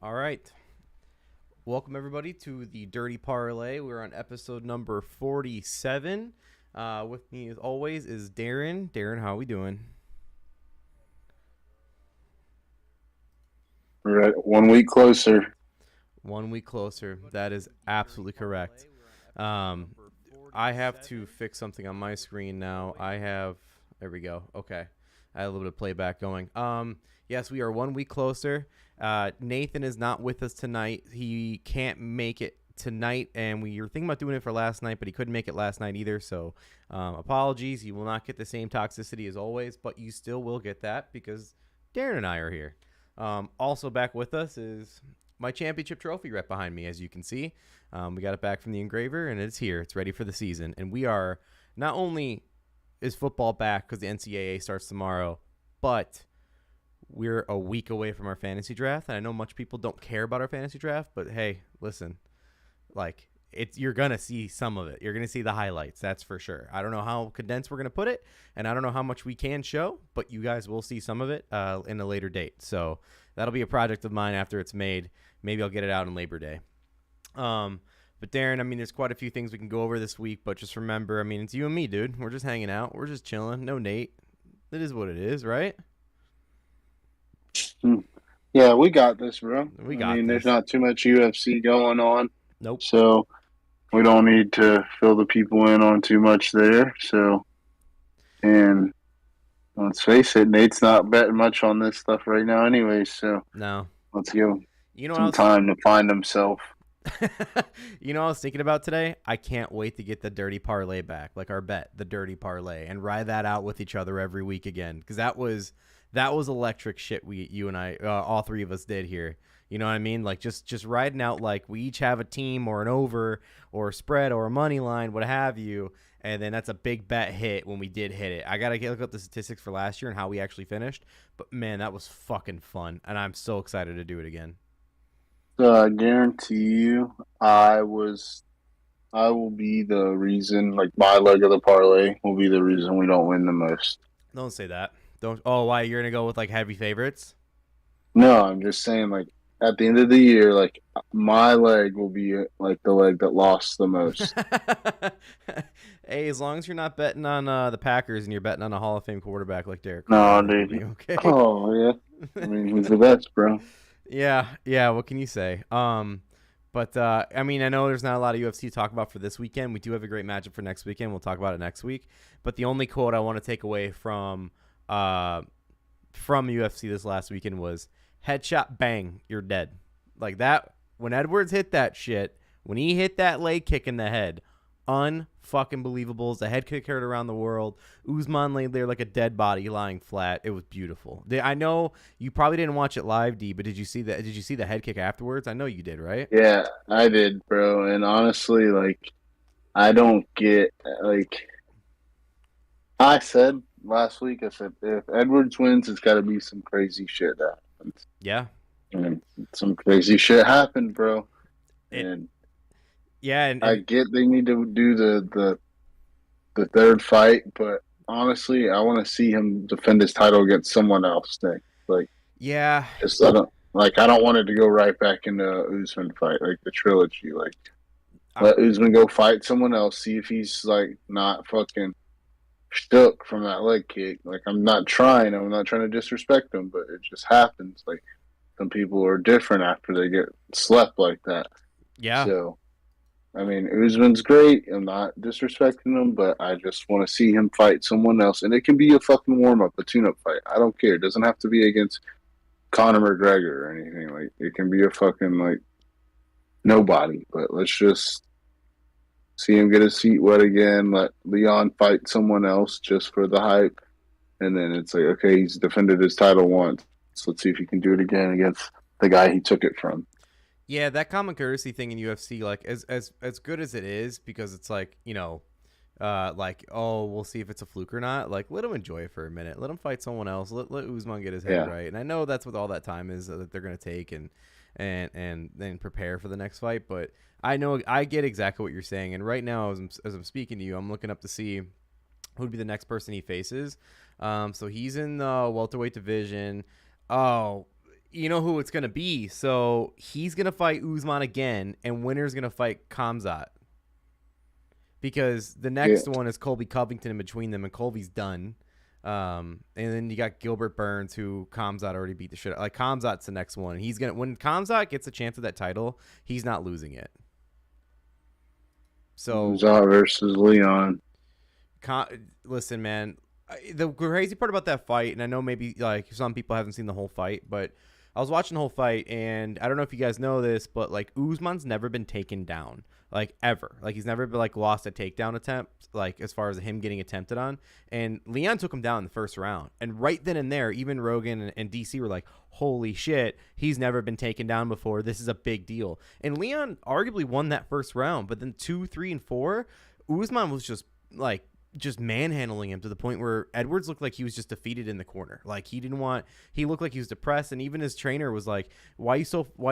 All right. Welcome, everybody, to the Dirty Parlay. We're on episode number 47. With me, as always, is Darren. Darren, how are we doing? We're at 1 week closer. 1 week closer. That is absolutely correct. I have to fix something on my screen now. There we go. Okay. I had a little bit of playback going. Yes, we are 1 week closer. Nathan is not with us tonight. He can't make it tonight, and we were thinking about doing it for last night, but he couldn't make it last night either. So apologies. You will not get the same toxicity as always, but you still will get that because Darren and I are here. Also back with us is my championship trophy right behind me, as you can see. We got it back from the engraver, and it's here. It's ready for the season. And we are not only is football back because the NCAA starts tomorrow, but we're a week away from our fantasy draft. And I know much people don't care about our fantasy draft, but hey, listen, you're going to see some of it. You're going to see the highlights. That's for sure. I don't know how condensed we're going to put it, and I don't know how much we can show, but you guys will see some of it in a later date. So that'll be a project of mine after it's made. Maybe I'll get it out on Labor Day. But Darren, I mean, there's quite a few things we can go over this week, but just remember, I mean, it's you and me, dude. We're just hanging out. We're just chilling. No Nate. It is what it is, right? Yeah, we got this, bro. I mean, there's not too much UFC going on. Nope. So we don't need to fill the people in on too much there. So, and let's face it, Nate's not betting much on this stuff right now anyway. So No. let's give him some time to find himself. You know what I was thinking about today? I can't wait to get the Dirty Parlay back, like our bet, the Dirty Parlay, and ride that out with each other every week again, because that was electric shit. You and I, all three of us did here. You know what I mean? Like just riding out, like we each have a team or an over or a spread or a money line, what have you, and then that's a big bet hit when we did hit it. I gotta look up the statistics for last year and how we actually finished, but man, that was fucking fun, and I'm so excited to do it again. So I guarantee you, I will be the reason. Like my leg of the parlay will be the reason we don't win the most. Don't say that. Don't. Oh, why you're gonna go with like heavy favorites? No, I'm just saying, like, at the end of the year, like, my leg will be, like, the leg that lost the most. Hey, as long as you're not betting on the Packers and you're betting on a Hall of Fame quarterback like Derek No, Carr, dude. you'll be okay. Oh, yeah. I mean, he's the best, bro. Yeah. What can you say? But I mean, I know there's not a lot of UFC to talk about for this weekend. We do have a great matchup for next weekend. We'll talk about it next week. But the only quote I want to take away from UFC this last weekend was headshot, bang, you're dead. Like that, when Edwards hit that shit, when he hit that leg kick in the head, unfucking believable. It's a head kick heard around the world. Usman laid there like a dead body lying flat. It was beautiful. I know you probably didn't watch it live, D, but did you see the head kick afterwards? I know you did, right? Yeah, I did, bro. And honestly, like, I don't get, like, I said last week, I said, if Edwards wins, it's got to be some crazy shit that happens. Yeah. And some crazy shit happened, bro. And I get they need to do the third fight, but honestly, I want to see him defend his title against someone else next. Like, yeah, just I don't want it to go right back into Usman fight, like the trilogy. Like, let Usman go fight someone else, see if he's like not fucking shook from that leg kick. Like, I'm not trying to disrespect him, but it just happens. Like, some people are different after they get slept like that. Yeah. So, I mean, Usman's great. I'm not disrespecting him, but I just want to see him fight someone else. And it can be a fucking warm-up, a tune-up fight. I don't care. It doesn't have to be against Conor McGregor or anything. Like, it can be a fucking, like, nobody. But let's just see him get his feet wet again. Let Leon fight someone else just for the hype. And then it's like, okay, he's defended his title once. So let's see if he can do it again against the guy he took it from. Yeah, that common courtesy thing in UFC, like as good as it is, because it's like, you know, like, oh, we'll see if it's a fluke or not. Like, let him enjoy it for a minute. Let him fight someone else. Let Usman get his head right. And I know that's what all that time is that they're gonna take and then prepare for the next fight. But I know I get exactly what you're saying. And right now, as I'm speaking to you, I'm looking up to see who'd be the next person he faces. So he's in the welterweight division. Oh, you know who it's going to be. So he's going to fight Usman again, and winner's going to fight Khamzat. Because the next one is Colby Covington in between them, and Colby's done. And then you got Gilbert Burns, who Khamzat already beat the shit out. Like, Khamzat's the next one. He's gonna when Khamzat gets a chance at that title, he's not losing it. So Khamzat versus Leon. Listen, man. The crazy part about that fight, and I know maybe like some people haven't seen the whole fight, but I was watching the whole fight, and I don't know if you guys know this, but like Usman's never been taken down, like ever. Like he's never been like lost a takedown attempt, like as far as him getting attempted on. And Leon took him down in the first round, and right then and there, even Rogan and DC were like, "Holy shit, he's never been taken down before. This is a big deal." And Leon arguably won that first round, but then 2, 3, and 4, Usman was just manhandling him to the point where Edwards looked like he was just defeated in the corner. Like he looked like he was depressed, and even his trainer was like, why are you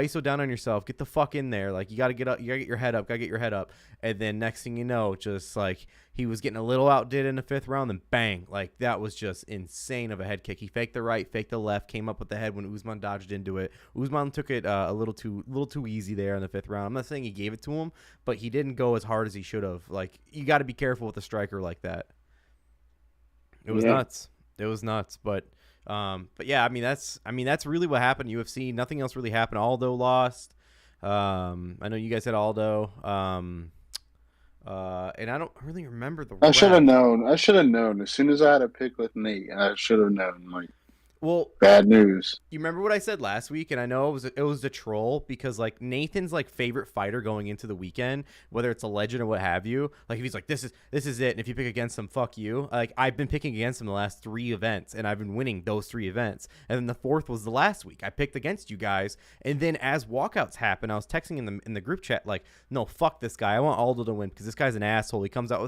so down on yourself? Get the fuck in there. Like you got to get up, you got to get your head up. And then next thing you know, just like he was getting a little outdid in the 5th round, then bang, like that was just insane of a head kick. He faked the right, faked the left, came up with the head when Usman dodged into it. Usman took it a little too easy there in the 5th round. I'm not saying he gave it to him, but he didn't go as hard as he should have. Like you got to be careful with a striker like that. It was nuts. It was nuts. But yeah, I mean that's really what happened in UFC. Nothing else really happened. Aldo lost. I know you guys had Aldo. And I don't really remember the. I should have known. As soon as I had a pick with Nate, I should have known. Like, well, bad news. You remember what I said last week? And I know it was the troll because like Nathan's like favorite fighter going into the weekend, whether it's a legend or what have you. Like if he's like this is it, and if you pick against him, fuck you. Like I've been picking against him the last 3 events, and I've been winning those 3 events. And then the 4th was the last week. I picked against you guys, and then as walkouts happen, I was texting in the group chat like, no, fuck this guy. I want Aldo to win because this guy's an asshole. He comes out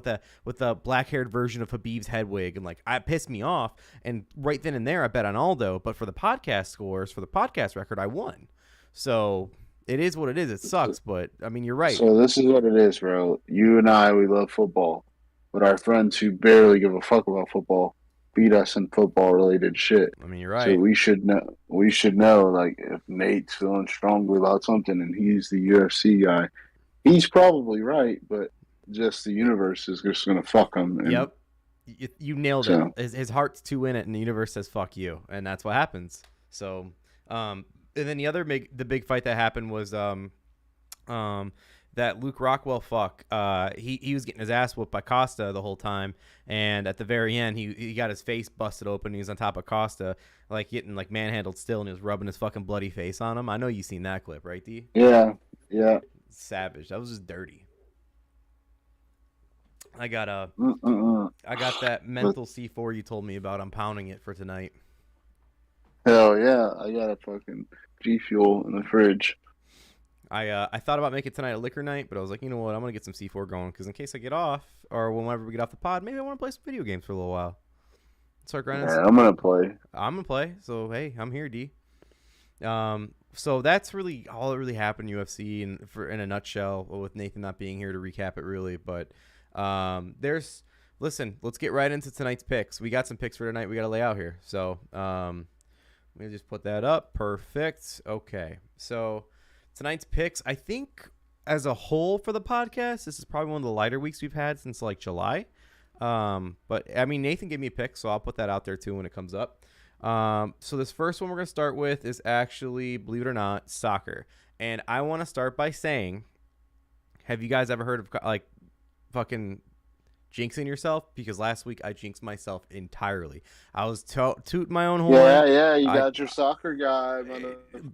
with a black haired version of Khabib's head wig, and like it pissed me off. And right then and there, I bet on Aldo. But for the podcast scores, for the podcast record, I won. So it is what it is. It sucks, but I mean, you're right. So this is what it is, bro. You and I, we love football, but our friends who barely give a fuck about football beat us in football-related shit. I mean, you're right. So we should know. We should know, like, if Nate's feeling strongly about something and he's the UFC guy, he's probably right, but just the universe is just gonna fuck him. And yep. You nailed it. His heart's too in it, and the universe says "fuck you," and that's what happens. So, and then the big fight that happened was that Luke Rockwell he was getting his ass whooped by Costa the whole time, and at the very end he got his face busted open. He was on top of Costa, like getting like manhandled still, and he was rubbing his fucking bloody face on him. I know you've seen that clip, right, D? Yeah. Savage. That was just dirty. I got that menthol C4 you told me about. I'm pounding it for tonight. Hell yeah, I got a fucking G Fuel in the fridge. I thought about making tonight a liquor night, but I was like, you know what, I'm gonna get some C4 going because in case I get off or whenever we get off the pod, maybe I want to play some video games for a little while. Start grinding. Yeah, I'm gonna play. So hey, I'm here, D. So that's really all that really happened in UFC, and in a nutshell, with Nathan not being here to recap it really, but. Let's get right into tonight's picks. We got some picks for tonight we got to lay out here. So, let me just put that up. Perfect. Okay. So, tonight's picks, I think as a whole for the podcast, this is probably one of the lighter weeks we've had since like July. But I mean, Nathan gave me a pick, so I'll put that out there too when it comes up. So this first one we're going to start with is actually, believe it or not, soccer. And I want to start by saying, have you guys ever heard of like fucking jinxing yourself? Because last week I jinxed myself entirely. I was tooting my own horn. Yeah, you got your soccer guy.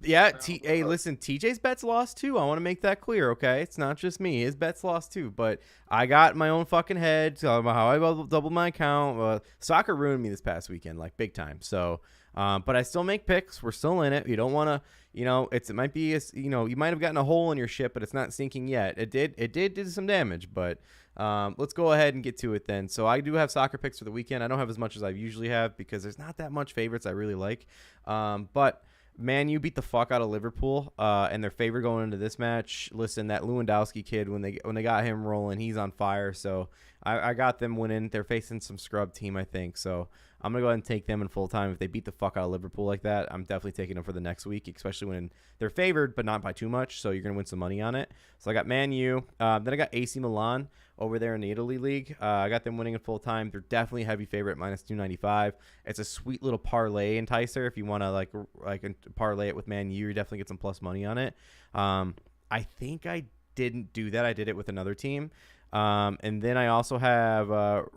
Hey, listen, TJ's bets lost too. I want to make that clear, okay? It's not just me. His bets lost too. But I got my own fucking head talking about how I doubled my account. Soccer ruined me this past weekend, like big time. So, but I still make picks. We're still in it. You don't want to, it might be, you might have gotten a hole in your ship, but it's not sinking yet. It did some damage, but let's go ahead and get to it then. So I do have soccer picks for the weekend. I don't have as much as I usually have because there's not that much favorites I really like. But Man U beat the fuck out of Liverpool, and their favorite going into this match. Listen, that Lewandowski kid, when they got him rolling, he's on fire. So I got them winning. They're facing some scrub team, I think. So I'm going to go ahead and take them in full time. If they beat the fuck out of Liverpool like that, I'm definitely taking them for the next week, especially when they're favored, but not by too much. So you're going to win some money on it. So I got Man U. Then I got AC Milan over there in the Italy League. I got them winning in full time. They're definitely a heavy favorite, minus 295. It's a sweet little parlay enticer. If you want to like parlay it with Man U, you definitely get some plus money on it. I think I didn't do that. I did it with another team. And then I also have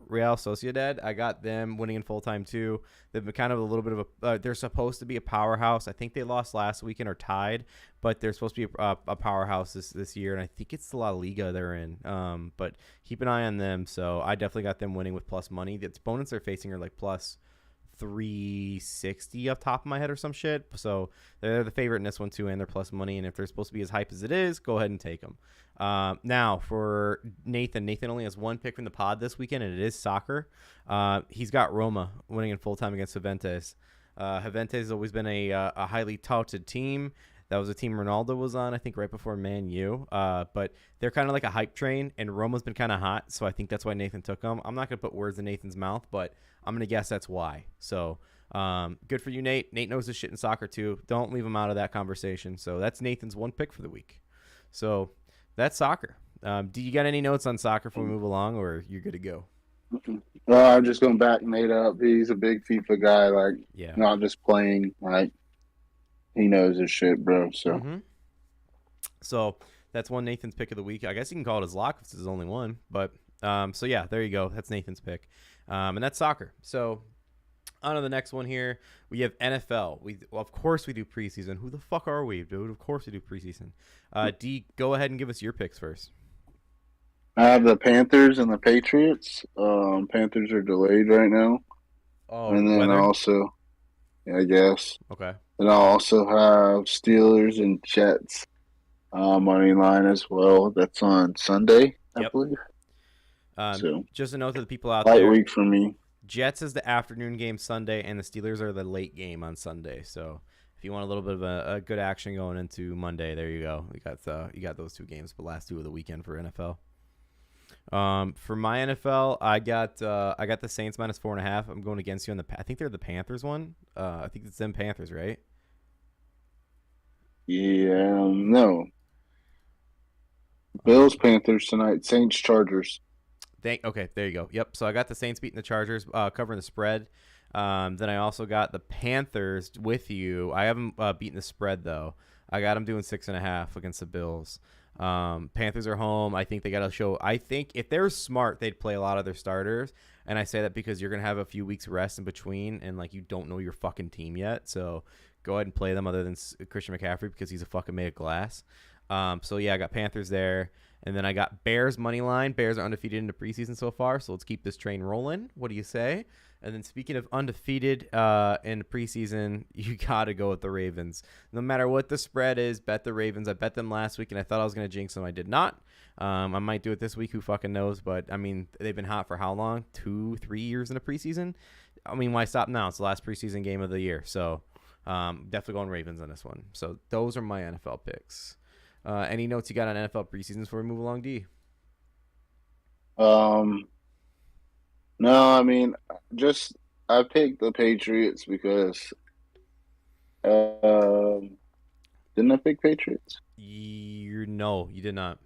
Real Sociedad. I got them winning in full time too. They've been kind of a little bit of a. They're supposed to be a powerhouse. I think they lost last weekend or tied, but they're supposed to be a powerhouse this year. And I think it's the La Liga they're in. But keep an eye on them. So I definitely got them winning with plus money. The opponents they're facing are like plus 360 off top of my head or some shit. So they're the favorite in this one too, and they're plus money. And if they're supposed to be as hype as it is, go ahead and take them. Now for Nathan only has one pick from the pod this weekend, and it is soccer. He's got Roma winning in full time against Juventus. Juventus has always been a highly touted team. That was a team Ronaldo was on, I think, right before Man U. But they're kind of like a hype train, and Roma's been kind of hot, so I think that's why Nathan took them. I'm not going to put words in Nathan's mouth, but I'm going to guess that's why. So good for you, Nate. Nate knows his shit in soccer, too. Don't leave him out of that conversation. So that's Nathan's one pick for the week. So that's soccer. Do you got any notes on soccer before we move along, or you're good to go? Well, I'm just going to back Nate up. He's a big FIFA guy, like, not just playing, like, he knows his shit, bro. So, So that's one Nathan's pick of the week. I guess you can call it his lock if it's his only one. But so yeah, there you go. That's Nathan's pick, and that's soccer. So on to the next one here. We have NFL. Of course we do preseason. Who the fuck are we, dude? Of course we do preseason. D, go ahead and give us your picks first. I have the Panthers and the Patriots. Panthers are delayed right now. Oh, and then weather? also, I guess. Okay. And I'll also have Steelers and Jets money line as well. That's on Sunday, I believe. So just a note to the people out light there. Week for me. Jets is the afternoon game Sunday, and the Steelers are the late game on Sunday. So if you want a little bit of a good action going into Monday, there you go. You got those two games, the last two of the weekend for NFL. For my NFL, I got the Saints minus 4.5. I'm going against you on I think they're the Panthers one. I think it's them Panthers, right? Yeah, no. Bills Panthers tonight. Saints Chargers. Okay, there you go. Yep. So I got the Saints beating the Chargers, covering the spread. Then I also got the Panthers with you. I haven't beaten the spread though. I got them doing 6.5 against the Bills. Panthers are home. I think they got to show. I think if they're smart, they'd play a lot of their starters. And I say that because you're gonna have a few weeks rest in between, and like you don't know your fucking team yet. So go ahead and play them other than Christian McCaffrey because he's a fucking made of glass. So yeah, I got Panthers there, and then I got Bears money line. Bears are undefeated in the preseason so far, so let's keep this train rolling. What do you say? And then speaking of undefeated in the preseason, you got to go with the Ravens. No matter what the spread is, bet the Ravens. I bet them last week, and I thought I was going to jinx them. I did not. I might do it this week. Who fucking knows? But, I mean, they've been hot for how long? 2-3 years in the preseason? I mean, why stop now? It's the last preseason game of the year. So, definitely going Ravens on this one. So, those are my NFL picks. Any notes you got on NFL preseasons before we move along, D? No, I mean, I picked the Patriots because didn't I pick Patriots? No, you did not.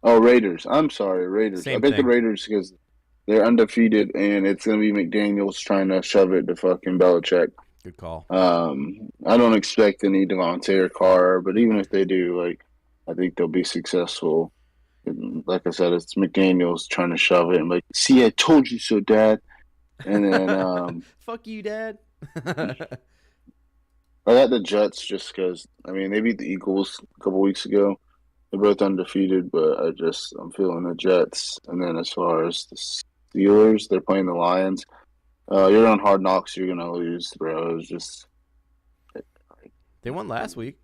Oh, Raiders. I'm sorry, Raiders. Same I picked thing. the Raiders because they're undefeated, and it's going to be McDaniels trying to shove it to fucking Belichick. Good call. I don't expect any Devontae or Carr, but even if they do, like, I think they'll be successful. And like I said, it's McDaniels trying to shove it and like, see, I told you so, Dad. And then fuck you, Dad. I got the Jets just because I mean they beat the Eagles a couple weeks ago. They're both undefeated, but I'm feeling the Jets. And then as far as the Steelers, they're playing the Lions. You're on Hard Knocks, you're gonna lose, bro. It's just they won last week.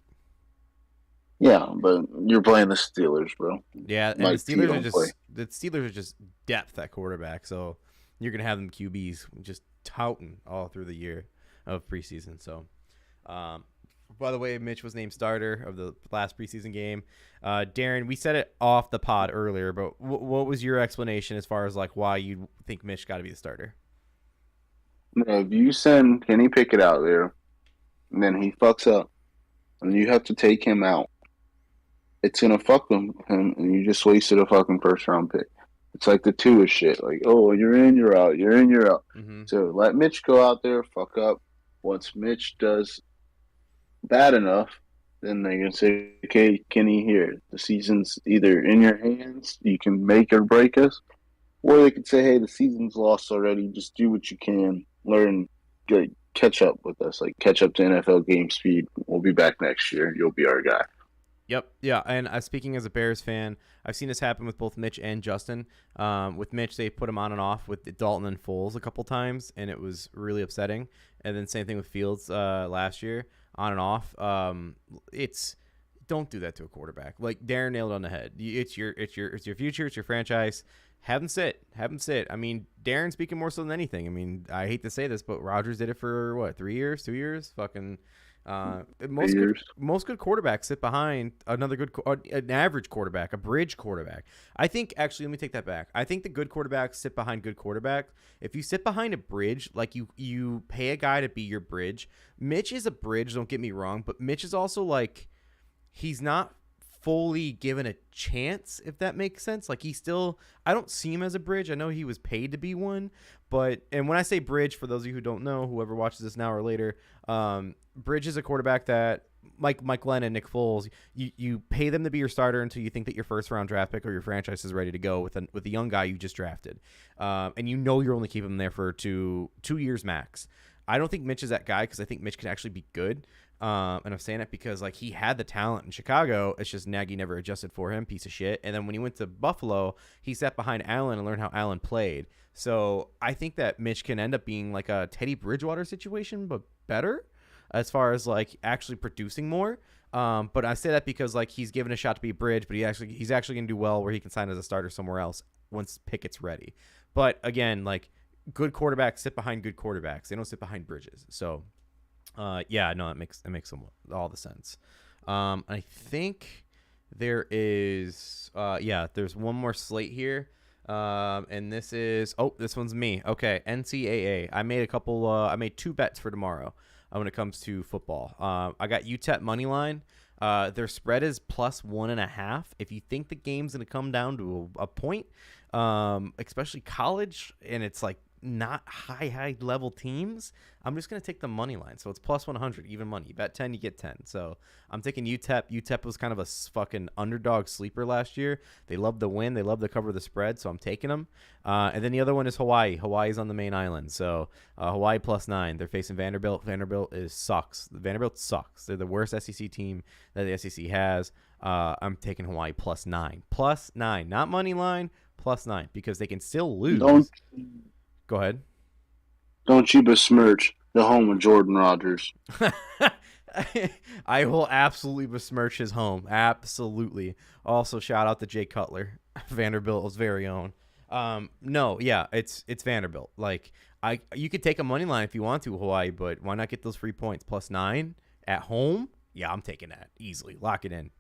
Yeah, but you're playing the Steelers, bro. Yeah, and the Steelers are just depth at quarterback, so you're gonna have them QBs just touting all through the year of preseason. So, By the way, Mitch was named starter of the last preseason game. Darren, we said it off the pod earlier, but what was your explanation as far as like why you think Mitch got to be the starter? No, if you send Kenny Pickett out there and then he fucks up and you have to take him out, it's gonna fuck him, and you just wasted a fucking first round pick. It's like the Tua shit. Like, oh, you're in, you're out, you're in, you're out. Mm-hmm. So let Mitch go out there, fuck up. Once Mitch does bad enough, then they're gonna say, okay, Kenny, here, the season's either in your hands, you can make or break us, or they could say, hey, the season's lost already. Just do what you can, learn, get, catch up with us, like catch up to NFL game speed. We'll be back next year. You'll be our guy. Yep. Yeah. And speaking as a Bears fan, I've seen this happen with both Mitch and Justin. With Mitch, they put him on and off with Dalton and Foles a couple times, and it was really upsetting. And then same thing with Fields last year, on and off. Don't do that to a quarterback. Like Darren nailed it on the head. It's your future. It's your franchise. Have him sit. I mean, Darren speaking more so than anything. I mean, I hate to say this, but Rodgers did it for what, 3 years, 2 years, fucking. Most good quarterbacks sit behind an average quarterback, a bridge quarterback. I think actually, let me take that back. I think the good quarterbacks sit behind good quarterbacks. If you sit behind a bridge, like you pay a guy to be your bridge. Mitch is a bridge. Don't get me wrong, but Mitch is also like he's not fully given a chance, if that makes sense. Like I don't see him as a bridge. I know he was paid to be one, and when I say bridge, for those of you who don't know, whoever watches this now or later, bridge is a quarterback that Mike Glenn and Nick Foles, you pay them to be your starter until you think that your first round draft pick or your franchise is ready to go with the young guy you just drafted, and you're only keeping him there for two years max. I don't think Mitch is that guy because I think Mitch can actually be good. And I'm saying it because like he had the talent in Chicago. It's just Nagy never adjusted for him, piece of shit. And then when he went to Buffalo, he sat behind Allen and learned how Allen played. So I think that Mitch can end up being like a Teddy Bridgewater situation, but better as far as like actually producing more. But I say that because like he's given a shot to be a bridge, but he's actually going to do well where he can sign as a starter somewhere else once Pickett's ready. But again, like good quarterbacks sit behind good quarterbacks. They don't sit behind bridges. So. That makes all the sense. I think there is there's one more slate here. And this one's me. Okay, NCAA. I made 2 bets for tomorrow when it comes to football. I got UTEP money line. Their spread is +1.5. If you think the game's going to come down to a point, especially college, and it's like not high level teams, I'm just going to take the money line. So it's +100, even money. You bet 10, you get 10. So I'm taking UTEP. UTEP was kind of a fucking underdog sleeper last year. They love the win. They love to cover the spread. So I'm taking them. And then the other one is Hawaii. Hawaii's on the main island. So Hawaii +9. They're facing Vanderbilt. Vanderbilt sucks. Vanderbilt sucks. They're the worst SEC team that the SEC has. I'm taking Hawaii +9. +9. Not money line, +9. Because they can still lose. Go ahead. Don't you besmirch the home of Jordan Rodgers. I will absolutely besmirch his home. Absolutely. Also, shout out to Jay Cutler, Vanderbilt's very own. It's Vanderbilt. Like you could take a money line if you want to, Hawaii, but why not get those free points? +9 at home? Yeah, I'm taking that easily. Lock it in.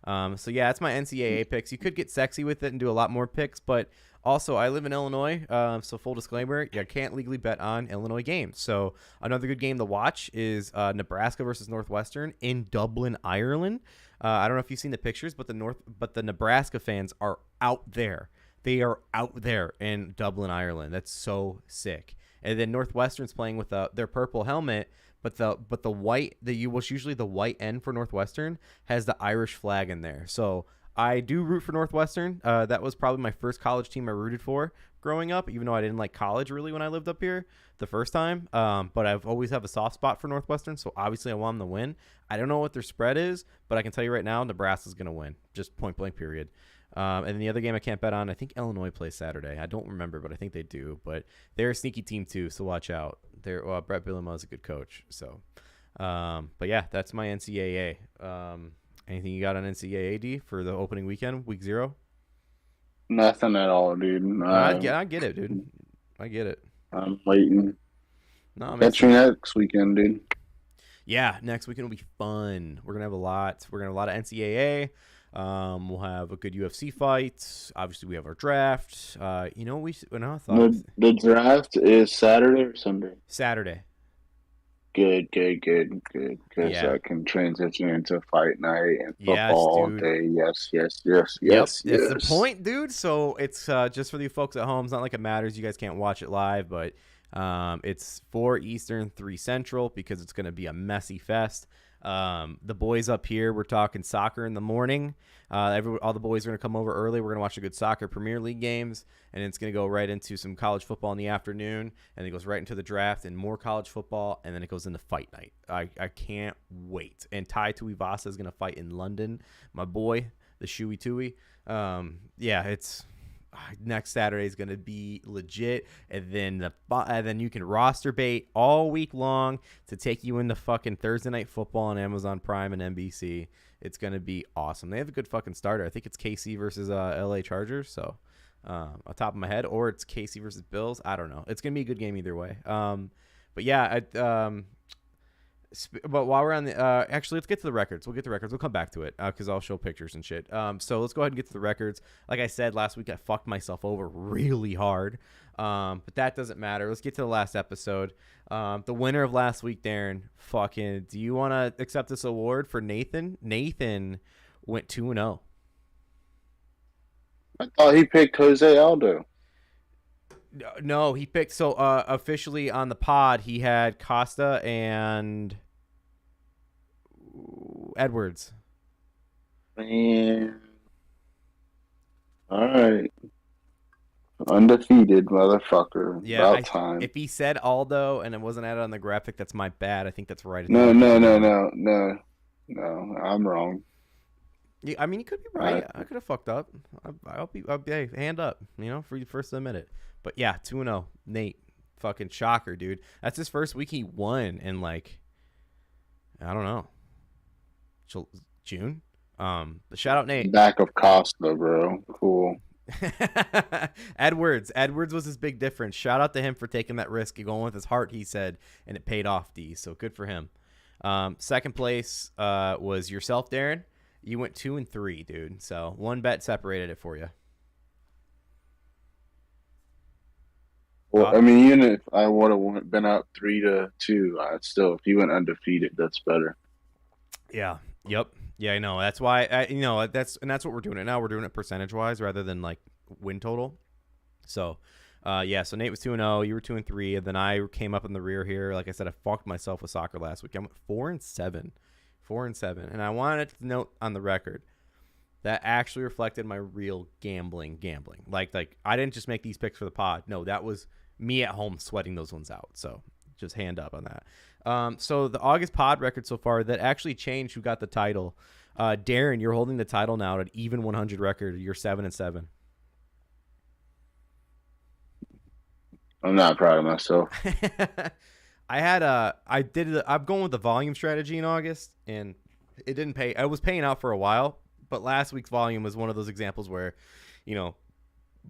That's my NCAA picks. You could get sexy with it and do a lot more picks, but also I live in Illinois, so full disclaimer, I can't legally bet on Illinois games. So another good game to watch is Nebraska versus Northwestern in Dublin, Ireland. I don't know if you've seen the pictures, but the Nebraska fans are out there. They are out there in Dublin, Ireland. That's so sick. And then Northwestern's playing with their purple helmet. But the white, what's usually the white end for Northwestern, has the Irish flag in there. So I do root for Northwestern. That was probably my first college team I rooted for growing up, even though I didn't like college really when I lived up here the first time. But I've always have a soft spot for Northwestern, so obviously I want them to win. I don't know what their spread is, but I can tell you right now, Nebraska's going to win, just point blank period. And then the other game I can't bet on, I think Illinois plays Saturday. I don't remember, but I think they do. But they're a sneaky team too, so watch out. Brett Bielema is a good coach. So, but yeah, that's my NCAA. Anything you got on NCAA, D, for the opening weekend, week 0? Nothing at all, dude. I get it, dude. I get it. I'm waiting. No, Catch you next weekend, dude. Yeah, next weekend will be fun. We're gonna have a lot. We're gonna have a lot of NCAA. We'll have a good UFC fight. Obviously, we have our draft. When I thought The draft is Saturday or Sunday? Saturday. Good. Because Yeah. I can transition into fight night and Yes, football all dude. day. Yes. Yep, that's the point, dude. So it's just for you folks at home. It's not like it matters. You guys can't watch it live, but it's 4 Eastern, 3 Central because it's going to be a messy fest. The boys up here, we're talking soccer in the morning. All the boys are going to come over early. We're going to watch a good soccer Premier League games, and it's going to go right into some college football in the afternoon, and it goes right into the draft and more college football, and then it goes into fight night. I can't wait. And Tai Tuivasa is going to fight in London, my boy, the Shui Tui. It's next Saturday is going to be legit, and then you can roster bait all week long to take you into fucking Thursday Night Football on Amazon Prime and NBC. It's going to be awesome. They have a good fucking starter. I think it's KC versus LA Chargers. So on top of my head, or it's KC versus Bills. I don't know. It's going to be a good game either way. But while we're on the actually, let's get to the records. We'll get to the records. We'll come back to it because I'll show pictures and shit. So let's go ahead and get to the records. Like I said last week, I fucked myself over really hard. But that doesn't matter. Let's get to the last episode. The winner of last week, Darren. Fucking, do you want to accept this award for Nathan? Nathan went 2-0. I thought he picked Jose Aldo. No, he picked. So officially on the pod, he had Costa and Edwards. Man. All right. Undefeated, motherfucker. Yeah, About time. If he said Aldo and it wasn't added on the graphic, that's my bad. I think that's right. No. I'm wrong. Yeah, I mean, you could be right. I could have fucked up. I'll be hey, hand up, for you first to admit it. But yeah, 2-0. Nate, fucking shocker, dude. That's his first week he won in I don't know, June. But shout out Nate. Back of Costa, bro. Cool. Edwards was his big difference. Shout out to him for taking that risk and going with his heart, he said, and it paid off, D. So good for him. Second place was yourself, Darren. You went 2-3, dude. So one bet separated it for you. Well, I mean, even if I would have been up 3-2, I'd still, if you went undefeated, that's better. Yeah. Yep. Yeah, I know. That's why that's what we're doing it now. We're doing it percentage wise rather than win total. So, so Nate was 2-0, you were 2-3, and then I came up in the rear here. Like I said, I fucked myself with soccer last week. I went 4-7, and I wanted to note on the record that actually reflected my real gambling. Like I didn't just make these picks for the pod. No, that was me at home sweating those ones out. So just hand up on that. So the August pod record so far that actually changed who got the title. Darren, you're holding the title now at an even 100 record. You're 7-7. I'm not proud of myself. I'm going with the volume strategy in August, and it didn't pay. I was paying out for a while, but last week's volume was one of those examples where,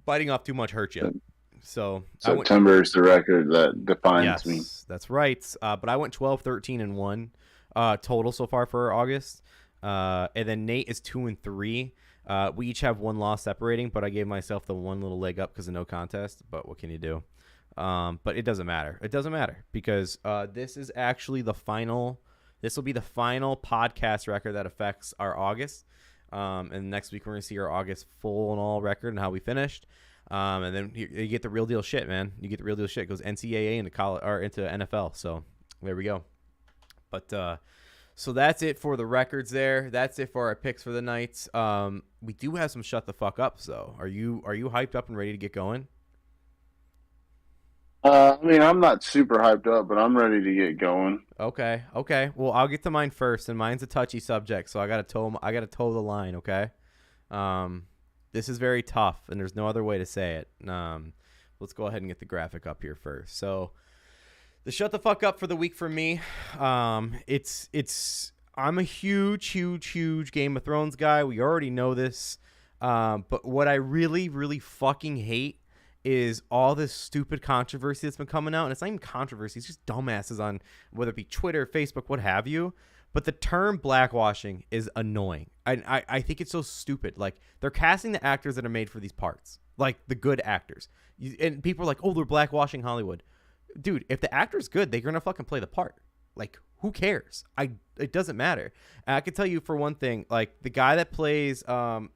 biting off too much hurts you. So September is the record that defines me. That's right. But I went 12, 13, and 1 total so far for August. And then Nate is 2-3. We each have one loss separating, but I gave myself the one little leg up because of no contest. But what can you do? But it doesn't matter. It doesn't matter because this is actually the final. This will be the final podcast record that affects our August. And next week we're gonna see our August full and all record and how we finished. And then you get the real deal shit, man. You get the real deal shit. It goes NCAA into college or into NFL. So there we go. But so that's it for the records there. That's it for our picks for the night. We do have some shut the fuck ups though. Are you hyped up and ready to get going? I mean, I'm not super hyped up, but I'm ready to get going. Okay. Well, I'll get to mine first, and mine's a touchy subject, so I gotta toe the line. Okay. This is very tough, and there's no other way to say it. Let's go ahead and get the graphic up here first. So, the shut the fuck up for the week for me. I'm a huge Game of Thrones guy. We already know this. But what I really, really fucking hate is all this stupid controversy that's been coming out, and it's not even controversy, it's just dumbasses on whether it be Twitter, Facebook, what have you. But the term blackwashing is annoying. I think it's so stupid. Like, they're casting the actors that are made for these parts, like the good actors. And people are like, oh, they're blackwashing Hollywood. Dude, if the actor's good, they're going to fucking play the part. Like, who cares? It doesn't matter. And I can tell you for one thing, like, the guy that plays Corrales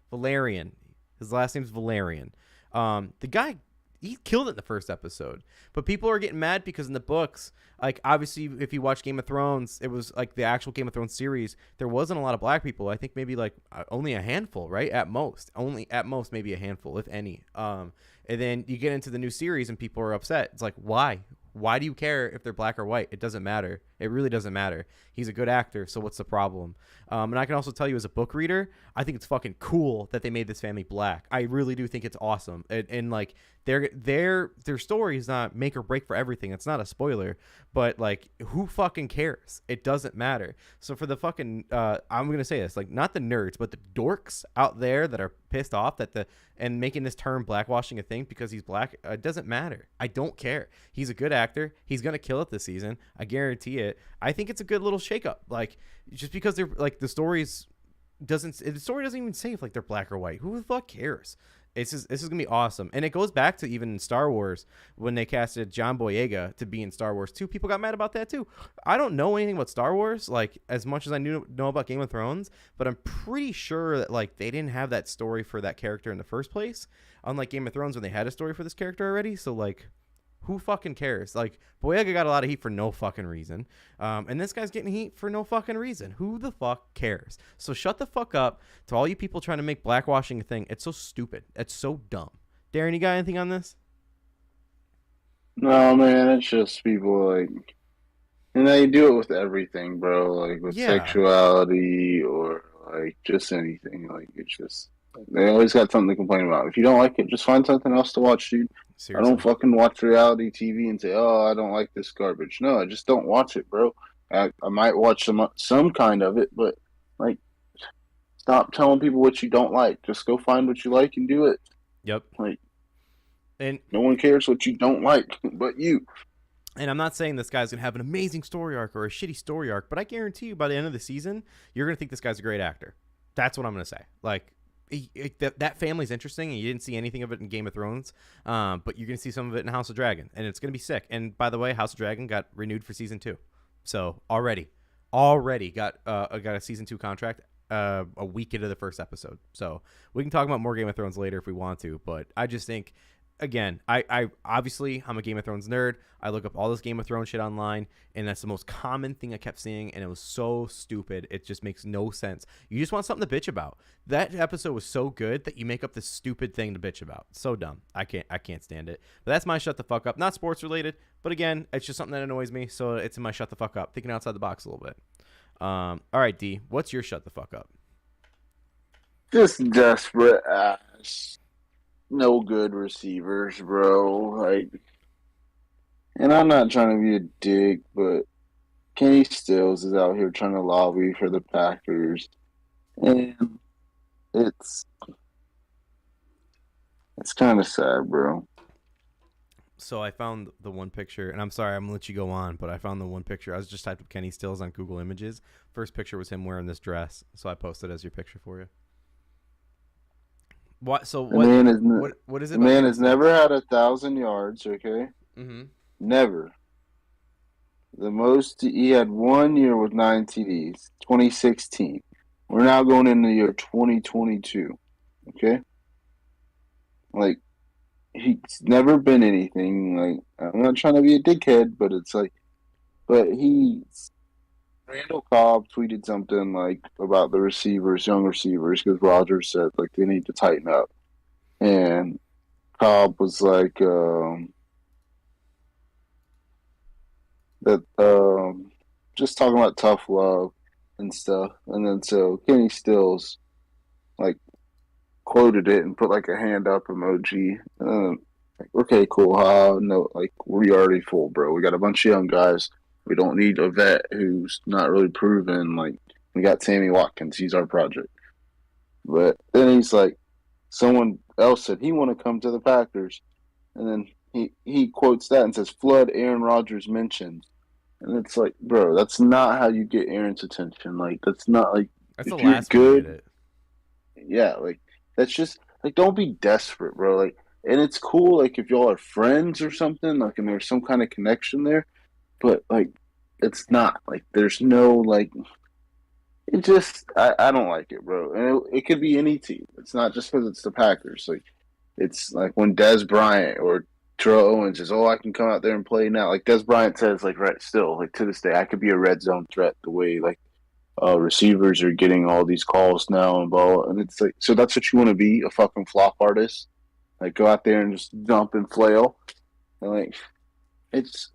Valerian, his last name's Valerian. The guy, he killed it in the first episode. But people are getting mad because in the books, like, obviously, if you watch Game of Thrones, it was like the actual Game of Thrones series, there wasn't a lot of black people. I think maybe like only a handful, right? At most. Only at most maybe a handful, if any. And then you get into the new series and people are upset. It's like, why? Why do you care if they're black or white? It doesn't matter. It really doesn't matter. He's a good actor, so what's the problem? And I can also tell you as a book reader, I think it's fucking cool that they made this family black. I really do think it's awesome. And like their story is not make or break for everything. It's not a spoiler, but like who fucking cares? It doesn't matter. So for the fucking I'm gonna say this, like not the nerds, but the dorks out there that are pissed off that and making this term blackwashing a thing because he's black, it doesn't matter. I don't care. He's a good actor. He's gonna kill it this season. I guarantee it. I think it's a good little shakeup. Like, just because they're like the story doesn't even say if like they're black or white. Who the fuck cares? This is gonna be awesome, and it goes back to even Star Wars when they casted John Boyega to be in Star Wars 2. People got mad about that too. I don't know anything about Star Wars like as much as I know about Game of Thrones, but I'm pretty sure that like they didn't have that story for that character in the first place. Unlike Game of Thrones when they had a story for this character already, so like. Who fucking cares? Like, Boyega got a lot of heat for no fucking reason. And this guy's getting heat for no fucking reason. Who the fuck cares? So shut the fuck up to all you people trying to make blackwashing a thing. It's so stupid. It's so dumb. Darren, you got anything on this? No, man, it's just people like, and they do it with everything, bro. Like with Yeah. sexuality or like just anything. Like it's just they always got something to complain about. If you don't like it, just find something else to watch, dude. I don't Seriously. fucking watch reality TV and say, "Oh, I don't like this garbage." No, I just don't watch it, bro. I might watch some kind of it, but like, stop telling people what you don't like. Just go find what you like and do it. Yep. Like, And no one cares what you don't like but you. I'm not saying this guy's gonna have an amazing story arc or a shitty story arc, but I guarantee you by the end of the season, you're gonna think this guy's a great actor. That's what I'm gonna say. Like, that family's interesting, and you didn't see anything of it in Game of Thrones, but you're gonna see some of it in House of Dragon, and it's gonna be sick. And by the way, House of Dragon got renewed for season 2, so already got a season 2 contract a week into the first episode. So we can talk about more Game of Thrones later if we want to, but I just think. Again, I obviously I'm a Game of Thrones nerd. I look up all this Game of Thrones shit online, and that's the most common thing I kept seeing, and it was so stupid. It just makes no sense. You just want something to bitch about. That episode was so good that you make up this stupid thing to bitch about. So dumb. I can't stand it. But that's my shut the fuck up. Not sports related, but again, it's just something that annoys me. So it's in my shut the fuck up. Thinking outside the box a little bit. All right, D, what's your shut the fuck up? Just desperate ass. No good receivers, bro. Like, and I'm not trying to be a dick, but Kenny Stills is out here trying to lobby for the Packers, and it's it's kind of sad, bro. So I found the one picture, and I'm sorry, I'm gonna let you go on, but I found the one picture. I was just typed up Kenny Stills on Google Images. First picture was him wearing this dress, so I posted it as your picture for you. What? So The man is what is it the about man Kenny has never Stills? had 1,000 yards. Okay, Mm-hmm. never. The most he had 1 year with 9 TDs, 2016. We're now going into the year 2022. Okay, like he's never been anything. Like I'm not trying to be a dickhead, but it's like, but he's Randall Cobb tweeted something like about the receivers, young receivers, because Rogers said like they need to tighten up, and Cobb was like that just talking about tough love and stuff, and then so Kenny Stills like quoted it and put like a hand up emoji. Like, okay, cool. No, like we already full, bro. We got a bunch of young guys. We don't need a vet who's not really proven. Like we got Sammy Watkins. He's our project. But then he's like, someone else said he want to come to the Packers, and then he quotes that and says, "Flood Aaron Rodgers mentions," and it's like, bro, that's not how you get Aaron's attention. Like, that's not like That's the if you're last way to get good, it. yeah, like that's just like don't be desperate, bro. Like, and it's cool, like if y'all are friends or something, like, and there's some kind of connection there, but like, it's not like there's no like it just I don't like it, bro. And it could be any team. It's not just because it's the Packers. Like it's like when Des Bryant or Terrell Owens says, "Oh, I can come out there and play now." Like Des Bryant says, like right still, like to this day, I could be a red zone threat. The way like receivers are getting all these calls now and blah, and it's like so that's what you want to be, a fucking flop artist. Like go out there and just dump and flail. And like it's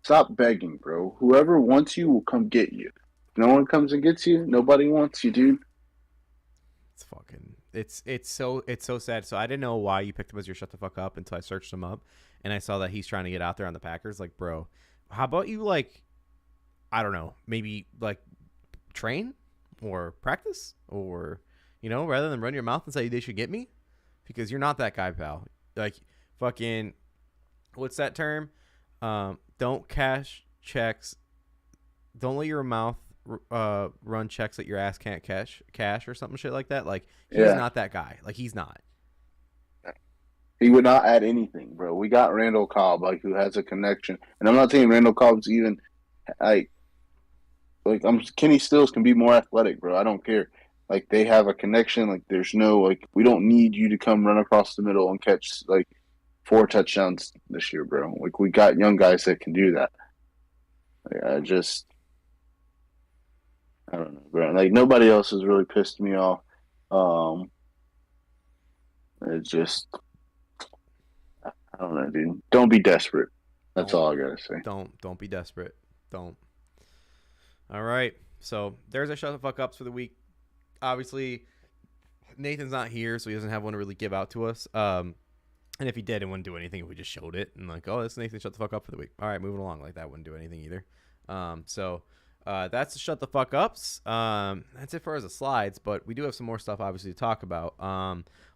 stop begging, bro. Whoever wants you will come get you. If no one comes and gets you, nobody wants you, dude. It's fucking. It's so sad. So I didn't know why you picked him as your shut the fuck up until I searched him up, and I saw that he's trying to get out there on the Packers. Like, bro, how about you like, I don't know, maybe like train or practice or rather than run your mouth and say they should get me, because you're not that guy, pal. Like, fucking, what's that term? Don't cash checks. Don't let your mouth run checks that your ass can't cash or something shit like that. Like, he's Yeah, not that guy. Like, he's not. he would not add anything, bro. We got Randall Cobb, like who has a connection, and I'm not saying Randall Cobb's even like I'm Kenny Stills can be more athletic, bro. I don't care. Like they have a connection. Like there's no like we don't need you to come run across the middle and catch like 4 touchdowns this year, bro. Like we got young guys that can do that. Like, I don't know, bro. Like nobody else has really pissed me off. Um, it's just I don't know, dude. Don't be desperate. That's Don't all I gotta say. don't be desperate. Don't. All right. So there's our shut the fuck ups for the week. Obviously, Nathan's not here, so he doesn't have one to really give out to us. And if he did, it wouldn't do anything if we just showed it and like, oh, that's Nathan, shut the fuck up for the week. All right, moving along. Like that wouldn't do anything either. So that's the shut the fuck ups. That's it for the slides, but we do have some more stuff obviously to talk about.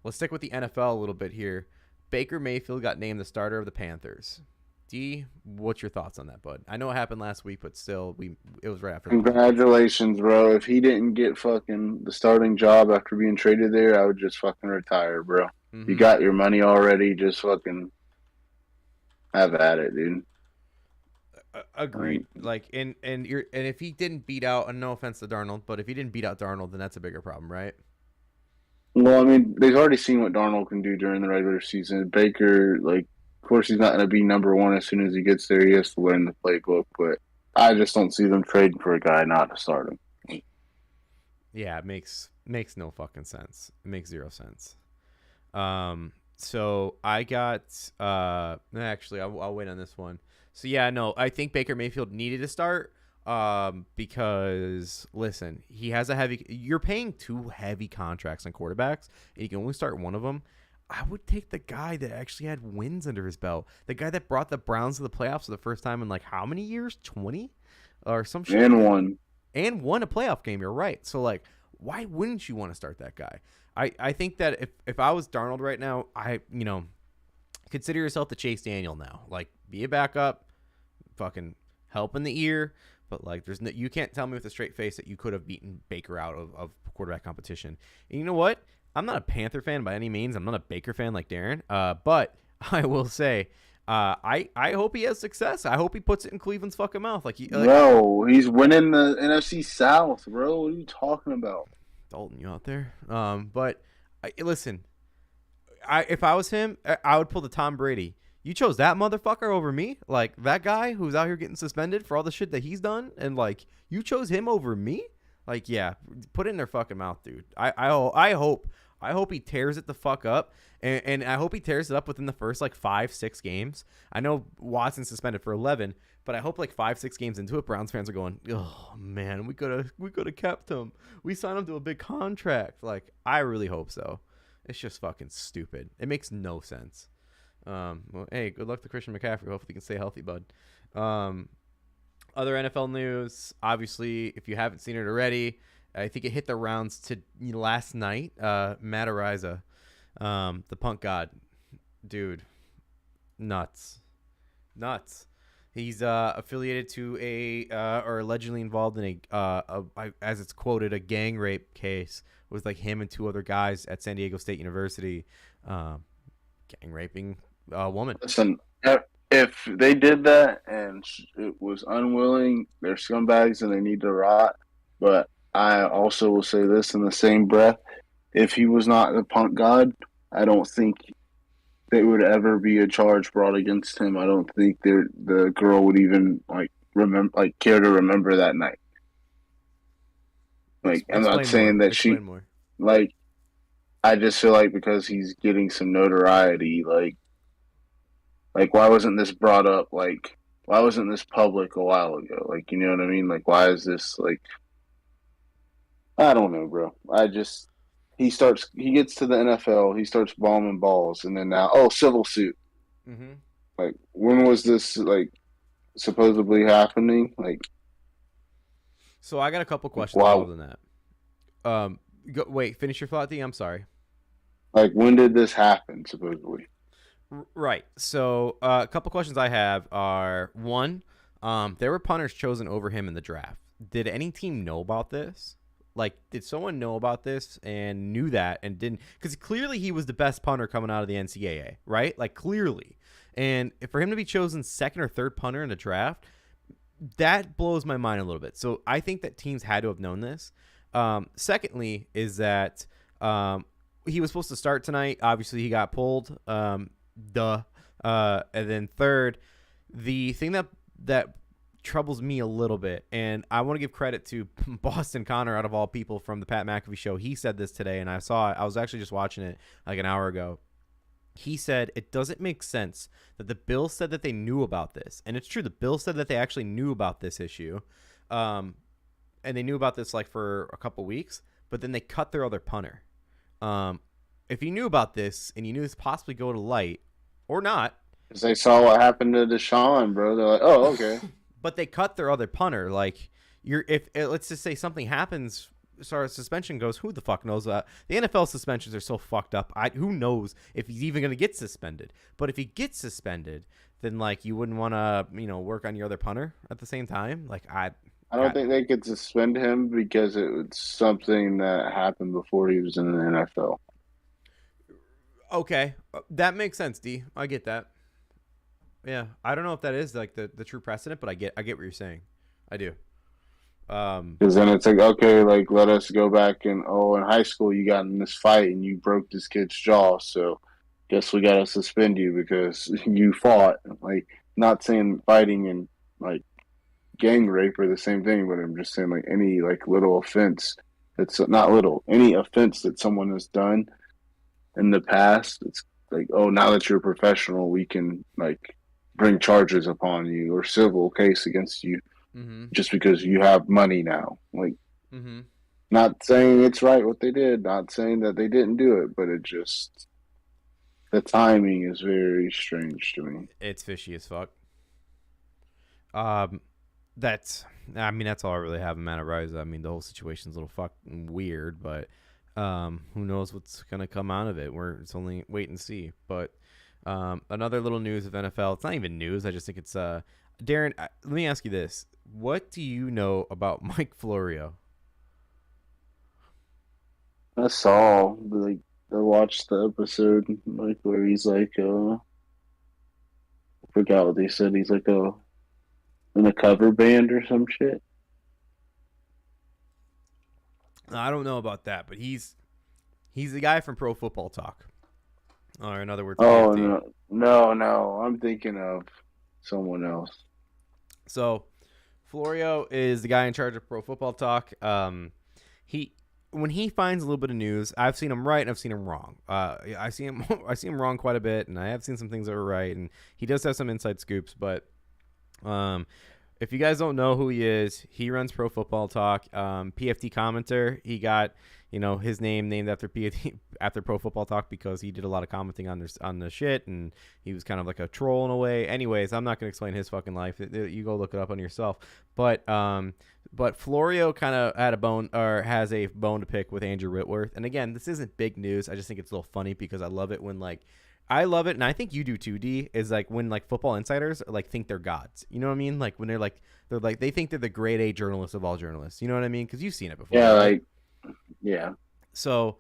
Let's stick with the NFL a little bit here. Baker Mayfield got named the starter of the Panthers. D, what's your thoughts on that, bud? I know it happened last week, but still, it was right after the bye. Congratulations, bro. If he didn't get fucking the starting job after being traded there, I would just fucking retire, bro. You Mm-hmm. got your money already. Just fucking have at it, dude. Agreed. Like, and if he didn't beat out, and no offense to Darnold, but if he didn't beat out Darnold, then that's a bigger problem, right? Well, I mean, they've already seen what Darnold can do during the regular season. Baker, like, of course, he's not going to be number one as soon as he gets there. He has to learn the playbook, but I just don't see them trading for a guy not to start him. Yeah, it makes no fucking sense. It makes zero sense. So I got actually I'll wait on this one. So yeah, no, I think Baker Mayfield needed to start because listen, he has you're paying 2 heavy contracts on quarterbacks and you can only start one of them. I would take the guy that actually had wins under his belt. The guy that brought the Browns to the playoffs for the first time in like how many years? 20 or some shit And like that. one. And won a playoff game. You're right. So like, why wouldn't you want to start that guy? I think that if I was Darnold right now, consider yourself the Chase Daniel now. Like, be a backup, fucking help in the ear, but like, you can't tell me with a straight face that you could have beaten Baker out of quarterback competition. And you know what? I'm not a Panther fan by any means. I'm not a Baker fan like Darren. But I will say, I hope he has success. I hope he puts it in Cleveland's fucking mouth. Bro, he's winning the NFC South, bro. What are you talking about? Dalton, you out there? But listen, if I was him, I would pull the Tom Brady. You chose that motherfucker over me, like that guy who's out here getting suspended for all the shit that he's done, and like you chose him over me. Like, yeah, put it in their fucking mouth, dude. I hope he tears it the fuck up, and I hope he tears it up within the first like 5-6 games. I know Watson's suspended for 11, but I hope like 5-6 games into it, Browns fans are going, oh man, we could have kept him. We signed him to a big contract. Like, I really hope so. It's just fucking stupid. It makes no sense. Well, hey, good luck to Christian McCaffrey. Hopefully he can stay healthy, bud. Other NFL news, obviously, if you haven't seen it already, I think it hit the rounds to last night. Matt Araiza The punt god, dude, nuts. He's affiliated to or allegedly involved in as it's quoted, a gang rape case with like him and two other guys at San Diego State University, gang raping a woman. Listen, if they did that and it was unwilling, they're scumbags and they need to rot. But I also will say this in the same breath: if he was not the punt god, I don't think there would ever be a charge brought against him. I don't think the girl would even care to remember that night. Like, I'm not saying that Explain more. like, I just feel like because he's getting some notoriety, like why wasn't this brought up? Like, why wasn't this public a while ago? Like, you know what I mean? Like, why is this like? I don't know, bro. He gets to the NFL, he starts bombing balls, and then now, civil suit. Mm-hmm. Like, when was this like supposedly happening? Like, So I got a couple questions wow. involved in that. Wait, finish your thought, D. I'm sorry. Like, when did this happen? Supposedly, Right. So a couple questions I have are, one, there were punters chosen over him in the draft. Did any team know about this? Like, did someone know about this and knew that and didn't? Because clearly he was the best punter coming out of the NCAA, right? Like, clearly. And for him to be chosen second or third punter in the draft, that blows my mind a little bit. So I think that teams had to have known this. Secondly, is that he was supposed to start tonight. Obviously, he got pulled. And then third, the thing that troubles me a little bit, and I want to give credit to Boston Connor, out of all people, from the Pat McAfee show. He said this today, and I saw it. I was actually just watching it like an hour ago. He said it doesn't make sense that the Bills said that they knew about this. And it's true. The Bills said that they actually knew about this issue. And they knew about this like for a couple weeks, but then they cut their other punter. If you knew about this and you knew this possibly go to light or not, because they saw what happened to Deshaun, bro. They're like, oh, okay. but they cut their other punter. Like, if let's just say something happens, as far as suspension goes, who the fuck knows that? The NFL suspensions are so fucked up. Who knows if he's even going to get suspended? But if he gets suspended, then like you wouldn't want to, work on your other punter at the same time. Like I don't think they could suspend him because it was something that happened before he was in the NFL. Okay, that makes sense, D. I get that. Yeah, I don't know if that is like the true precedent, but I get what you're saying. I do. Because then it's like, okay, like let us go back and in high school you got in this fight and you broke this kid's jaw, so guess we gotta suspend you because you fought. Like, not saying fighting and like gang rape are the same thing, but I'm just saying like any like little offense that's not little, any offense that someone has done in the past, it's like, now that you're a professional, we can like bring charges upon you or civil case against you. Mm-hmm. Just because you have money now. Like, mm-hmm. Not saying it's right what they did, not saying that they didn't do it, but the timing is very strange to me. It's fishy as fuck. That's all I really have in Matt Rise. I mean, the whole situation's a little fucking weird, but who knows what's gonna come out of it? It's only wait and see. But another little news of NFL. It's not even news. I just think it's Darren, let me ask you this. What do you know about Mike Florio? I saw, like, I watched the episode, like, where he's like, I forgot what they said. He's like in a cover band or some shit. I don't know about that, but he's the guy from Pro Football Talk. Or in other words, PFT. No, I'm thinking of someone else. So Florio is the guy in charge of Pro Football Talk. When he finds a little bit of news, I've seen him right and I've seen him wrong. I see him wrong quite a bit, and I have seen some things that were right, and he does have some inside scoops. But if you guys don't know who he is, he runs Pro Football Talk. PFT commenter. He got his name named after after Pro Football Talk because he did a lot of commenting on the shit, and he was kind of like a troll in a way. Anyways, I'm not gonna explain his fucking life. You go look it up on yourself. But Florio kind of has a bone to pick with Andrew Whitworth. And again, this isn't big news. I just think it's a little funny because I love it when I love it, and I think you do too, D, is when football insiders think they're gods. You know what I mean? When they think they're the grade A journalists of all journalists. You know what I mean? Because you've seen it before. Yeah, right? Yeah. So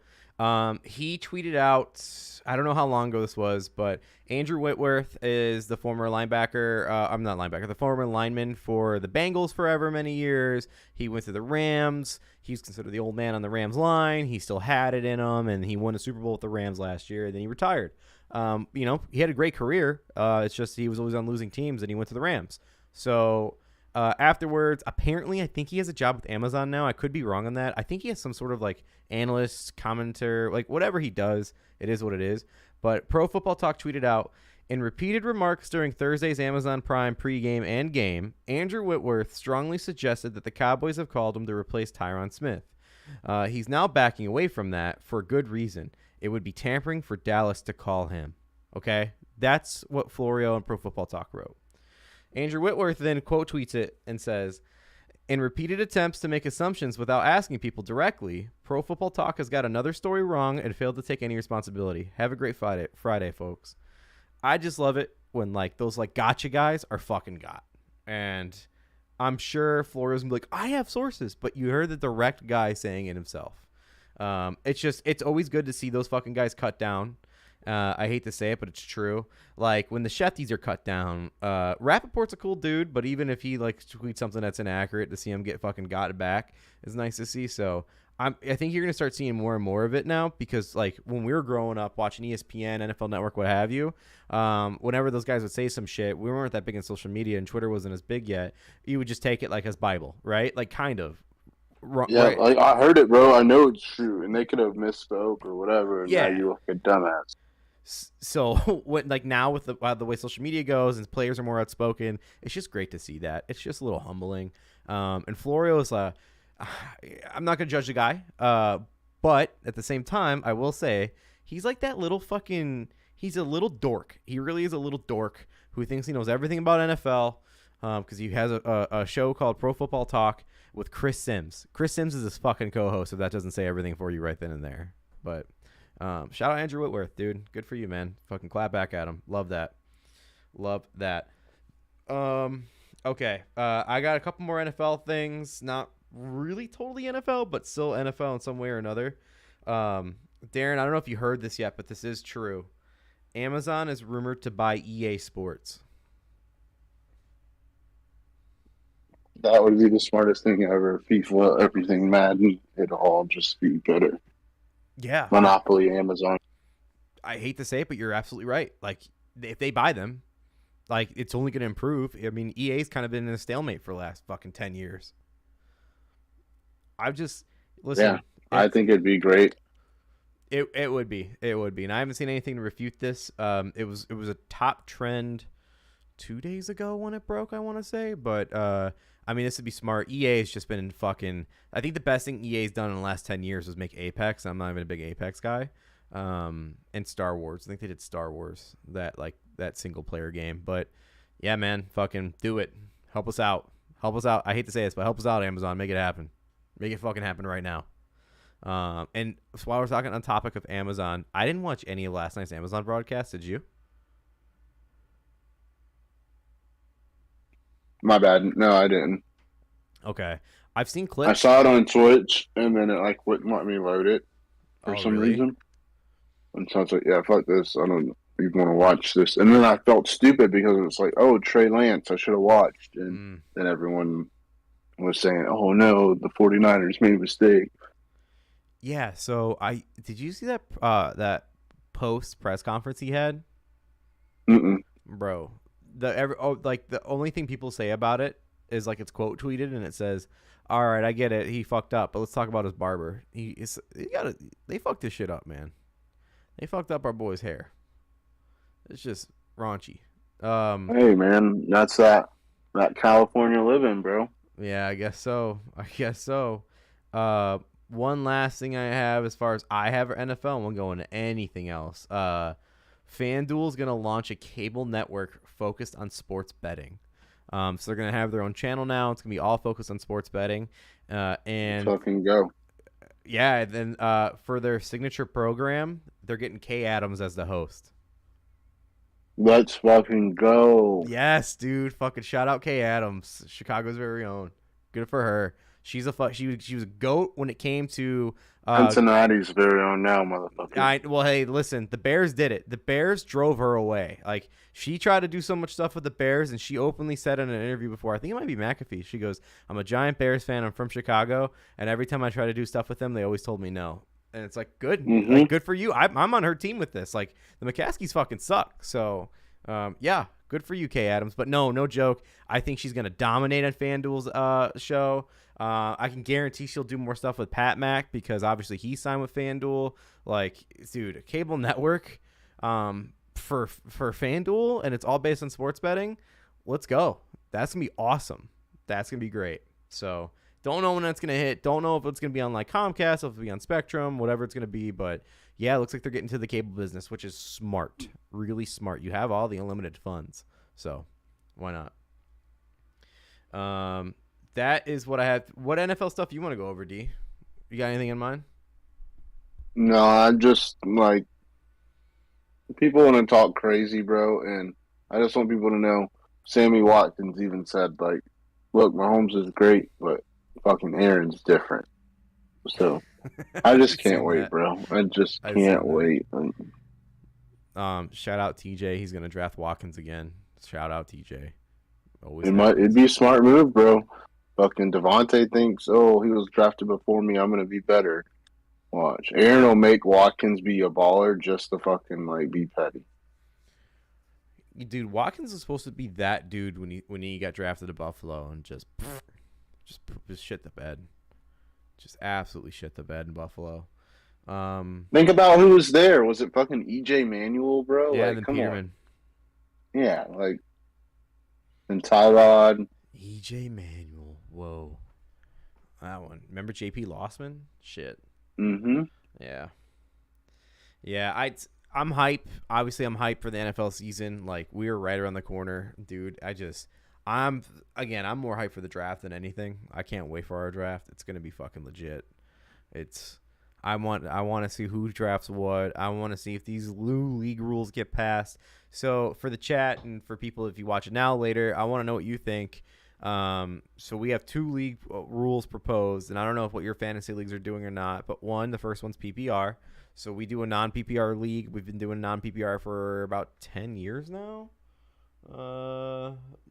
he tweeted out, I don't know how long ago this was, but Andrew Whitworth is the former linebacker. I'm not linebacker, the former lineman for the Bengals for many years. He went to the Rams. He's considered the old man on the Rams line. He still had it in him, and he won a Super Bowl with the Rams last year. And then he retired. He had a great career. It's just he was always on losing teams, and he went to the Rams. So afterwards, apparently, I think he has a job with Amazon now. I could be wrong on that. I think he has some sort of analyst, commenter, whatever he does. It is what it is. But Pro Football Talk tweeted out, in repeated remarks during Thursday's Amazon Prime pregame and game, Andrew Whitworth strongly suggested that the Cowboys have called him to replace Tyron Smith. He's now backing away from that for good reason. It would be tampering for Dallas to call him. Okay? That's what Florio and Pro Football Talk wrote. Andrew Whitworth then quote tweets it and says, in repeated attempts to make assumptions without asking people directly, Pro Football Talk has got another story wrong and failed to take any responsibility. Have a great Friday, folks. I just love it when those gotcha guys are fucking got. And I'm sure Florio's gonna be like, I have sources, but you heard the direct guy saying it himself. It's always good to see those fucking guys cut down. I hate to say it, but it's true. When the Shefties are cut down, Rappaport's a cool dude, but even if he tweets something that's inaccurate, to see him get fucking got back is nice to see. So I think you're gonna start seeing more and more of it now because when we were growing up watching ESPN, NFL Network, what have you, whenever those guys would say some shit, we weren't that big in social media and Twitter wasn't as big yet. You would just take it as Bible, right? Kind of. Yeah, right? I heard it, bro. I know it's true, and they could have misspoke or whatever. And yeah. Now you look like a dumbass. So now with the way social media goes and players are more outspoken, it's just great to see that. It's just a little humbling. And Florio is I'm not gonna judge the guy, but at the same time, I will say he's that little he's a little dork. He really is a little dork who thinks he knows everything about NFL. Because he has a show called Pro Football Talk with Chris Sims. Chris Sims is his fucking co-host, if that doesn't say everything for you right then and there. But shout out Andrew Whitworth, dude. Good for you, man. Fucking clap back at him. Love that. Okay. I got a couple more NFL things. Not really totally NFL, but still NFL in some way or another. Darren, I don't know if you heard this yet, but this is true. Amazon is rumored to buy EA Sports. That would be the smartest thing ever. FIFA, everything, Madden, it'll all just be better. Yeah. Monopoly, Amazon. I hate to say it, but you're absolutely right. If they buy them, it's only going to improve. I mean, EA's kind of been in a stalemate for the last fucking 10 years. Listen. Yeah, I think it'd be great. It would be. It would be. And I haven't seen anything to refute this. It was a top trend 2 days ago when it broke, I want to say. But, this would be smart. EA has just been fucking... I think the best thing EA's done in the last 10 years was make Apex. I'm not even a big Apex guy. And Star Wars. I think they did Star Wars, that single-player game. But, yeah, man, fucking do it. Help us out. I hate to say this, but help us out, Amazon. Make it happen. Make it fucking happen right now. And so while we're talking on topic of Amazon, I didn't watch any of last night's Amazon broadcast. Did you? My bad. No, I didn't. Okay. I've seen clips. I saw it on Twitch, and then it wouldn't let me load it for some reason. And so I was like, yeah, fuck this. I don't even want to watch this. And then I felt stupid because it's Trey Lance, I should have watched. And then everyone was saying, oh, no, the 49ers made a mistake. Yeah, so did you see that that post press conference he had? Mm-mm. Bro, the only thing people say about it is it's quote tweeted and it says, "All right, I get it, he fucked up, but let's talk about his barber. They fucked this shit up, man. They fucked up our boy's hair. It's just raunchy." Hey, man, that's that California living, bro. Yeah, I guess so. one last thing I have as far as I have NFL, and we'll go into anything else. FanDuel's going to launch a cable network focused on sports betting. So they're going to have their own channel now. It's going to be all focused on sports betting. And Fucking go. yeah, then for their signature program, they're getting Kay Adams as the host. Let's fucking go. Yes, dude. Fucking shout out Kay Adams, Chicago's very own. Good for her. She's a she was a goat when it came to Cincinnati's very own now, motherfucker. well, hey, listen, the Bears did it. The Bears drove her away. Like, she tried to do so much stuff with the Bears, and she openly said in an interview before, I think it might be McAfee, she goes, I'm a giant Bears fan. I'm from Chicago, and every time I try to do stuff with them, they always told me no. And it's like, good. Mm-hmm. Like, good for you. I'm on her team with this. Like, the McCaskies fucking suck. So, yeah, good for you, Kay Adams. But no joke. I think she's going to dominate on FanDuel's show. I can guarantee she'll do more stuff with Pat Mack because obviously he signed with FanDuel. Like, dude, a cable network for FanDuel, and it's all based on sports betting. Let's go. That's going to be awesome. That's going to be great. So, don't know when that's going to hit. Don't know if it's going to be on like Comcast, if it'll be on Spectrum, whatever it's going to be. But, yeah, it looks like they're getting to the cable business, which is smart. Really smart. You have all the unlimited funds. So, why not? That is what I had. What NFL stuff you want to go over, D? You got anything in mind? No, I'm just like, people want to talk crazy, bro, and I just want people to know. Sammy Watkins even said, like, look, Mahomes is great, but fucking Aaron's different. So I just can't wait, that. bro. I just can't wait. Shout out TJ. He's gonna draft Watkins again. Shout out TJ. Always it'd be a smart move, bro. Fucking Devontae thinks, oh, he was drafted before me. I'm gonna be better. Watch, Aaron will make Watkins be a baller just to fucking like be petty. Dude, Watkins was supposed to be that dude when he got drafted to Buffalo and just shit the bed. Just absolutely shit the bed in Buffalo. Think about who was there. Was it fucking EJ Manuel, bro? Yeah, like, then come Peterman. On. Yeah, like, and Tyrod. EJ Manuel. Whoa. That one. Remember JP Lossman? Shit. Mm-hmm. Yeah. Yeah, I'm hype. Obviously, I'm hype for the NFL season. Like, we're right around the corner. Dude, I'm more hyped for the draft than anything. I can't wait for our draft. It's going to be fucking legit. I want to see who drafts what. I want to see if these new league rules get passed. So for the chat and for people, if you watch it now later, I want to know what you think. So we have 2 league rules proposed, and I don't know if what your fantasy leagues are doing or not, but the first one's PPR. So we do a non-PPR league. We've been doing non-PPR for about 10 years now.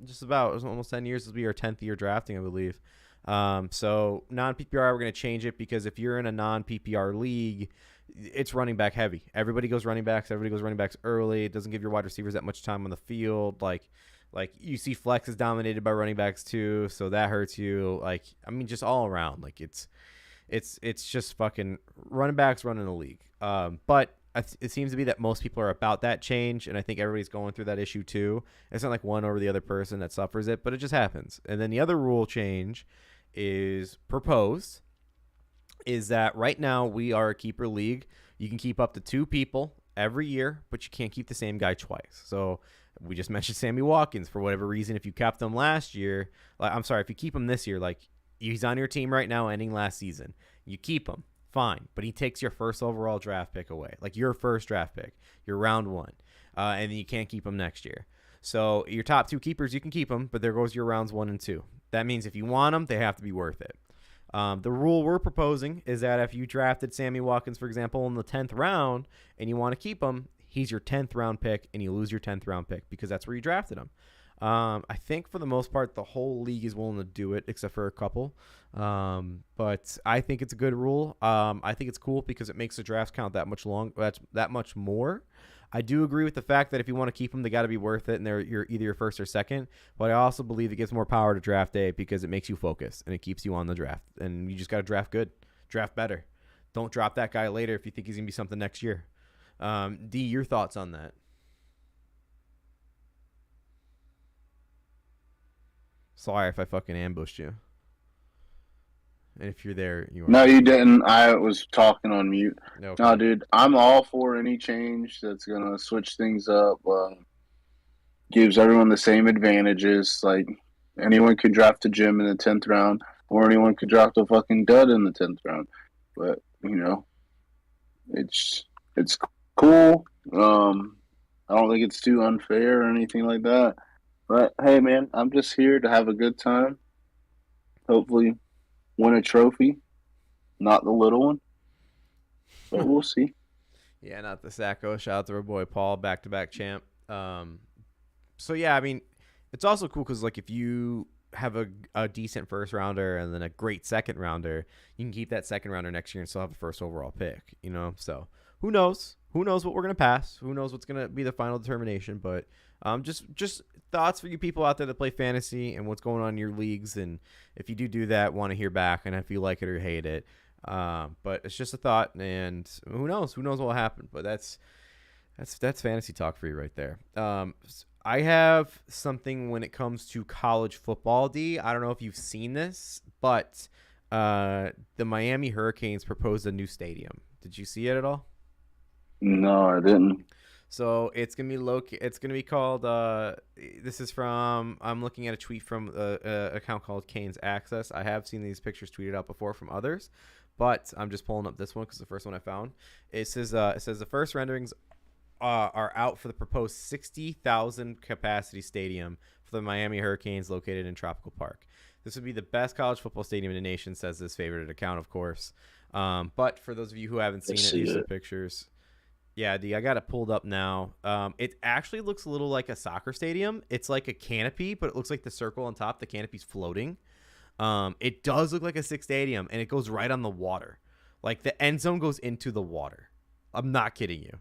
Just about. It was almost 10 years. This will be our 10th year drafting, I believe. So non-PPR, we're going to change it because if you're in a non-PPR league, it's running back heavy. Everybody goes running backs early. It doesn't give your wide receivers that much time on the field. Like you see flex is dominated by running backs too, so that hurts you. Like, I mean, just all around. Like, it's just fucking running backs running the league. But it seems to be that most people are about that change, and I think everybody's going through that issue too. It's not like one over the other person that suffers it, but it just happens. And then the other rule change is proposed is that right now we are a keeper league. You can keep up to 2 people every year, but you can't keep the same guy twice. So we just mentioned Sammy Watkins for whatever reason. If you kept him last year, if you keep him this year, like he's on your team right now ending last season, you keep him, fine, but he takes your first overall draft pick away, like your first draft pick, your round 1, and then you can't keep him next year. So your top 2 keepers, you can keep them, but there goes your rounds 1 and 2. That means if you want them, they have to be worth it. The rule we're proposing is that if you drafted Sammy Watkins, for example, in the 10th round and you want to keep him, he's your 10th round pick and you lose your 10th round pick because that's where you drafted him. I think for the most part, the whole league is willing to do it except for a couple. But I think it's a good rule. I think it's cool because it makes the drafts count that much more. I do agree with the fact that if you want to keep them, they got to be worth it, and you're either your first or second. But I also believe it gives more power to draft day because it makes you focus and it keeps you on the draft. And you just got to draft good, draft better. Don't drop that guy later if you think he's gonna be something next year. D, your thoughts on that? Sorry if I fucking ambushed you. And if you're there, you No, are. you didn't. I was talking on mute. No, Okay. dude, I'm all for any change that's gonna switch things up. Gives everyone the same advantages. Like anyone could draft a gym in the 10th round, or anyone could draft a fucking dud in the 10th round. But it's it's cool. I don't think it's too unfair or anything like that. But hey, man, I'm just here to have a good time. Hopefully, win a trophy, not the little one. But we'll see. Yeah, not the Sacco. Shout out to our boy Paul, back-to-back champ. So yeah, I mean, it's also cool because like if you have a decent first rounder and then a great second rounder, you can keep that second rounder next year and still have a first overall pick. So who knows? Who knows what we're gonna pass? Who knows what's gonna be the final determination? But just thoughts for you people out there that play fantasy and what's going on in your leagues, and if you do that, want to hear back, and if you like it or hate it. But it's just a thought, and who knows? Who knows what will happen? But that's fantasy talk for you right there. I have something when it comes to college football, D. I don't know if you've seen this, but the Miami Hurricanes proposed a new stadium. Did you see it at all? No, I didn't. So it's gonna be It's gonna be called. This is from. I'm looking at a tweet from an account called Canes Access. I have seen these pictures tweeted out before from others, but I'm just pulling up this one because the first one I found. It says the first renderings are out for the proposed 60,000 capacity stadium for the Miami Hurricanes located in Tropical Park. This would be the best college football stadium in the nation, says this favorite account, of course. But for those of you who haven't seen it, here's some pictures. Yeah, D, I got it pulled up now. It actually looks a little like a soccer stadium. It's like a canopy, but it looks like the circle on top. The canopy's floating. It does look like a sick stadium, and it goes right on the water. Like the end zone goes into the water. I'm not kidding you.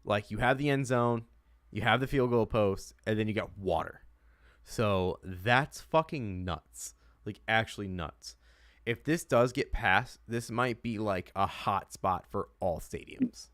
Like you have the end zone, you have the field goal post, and then you got water. So that's fucking nuts. Like actually nuts. If this does get passed, this might be like a hot spot for all stadiums.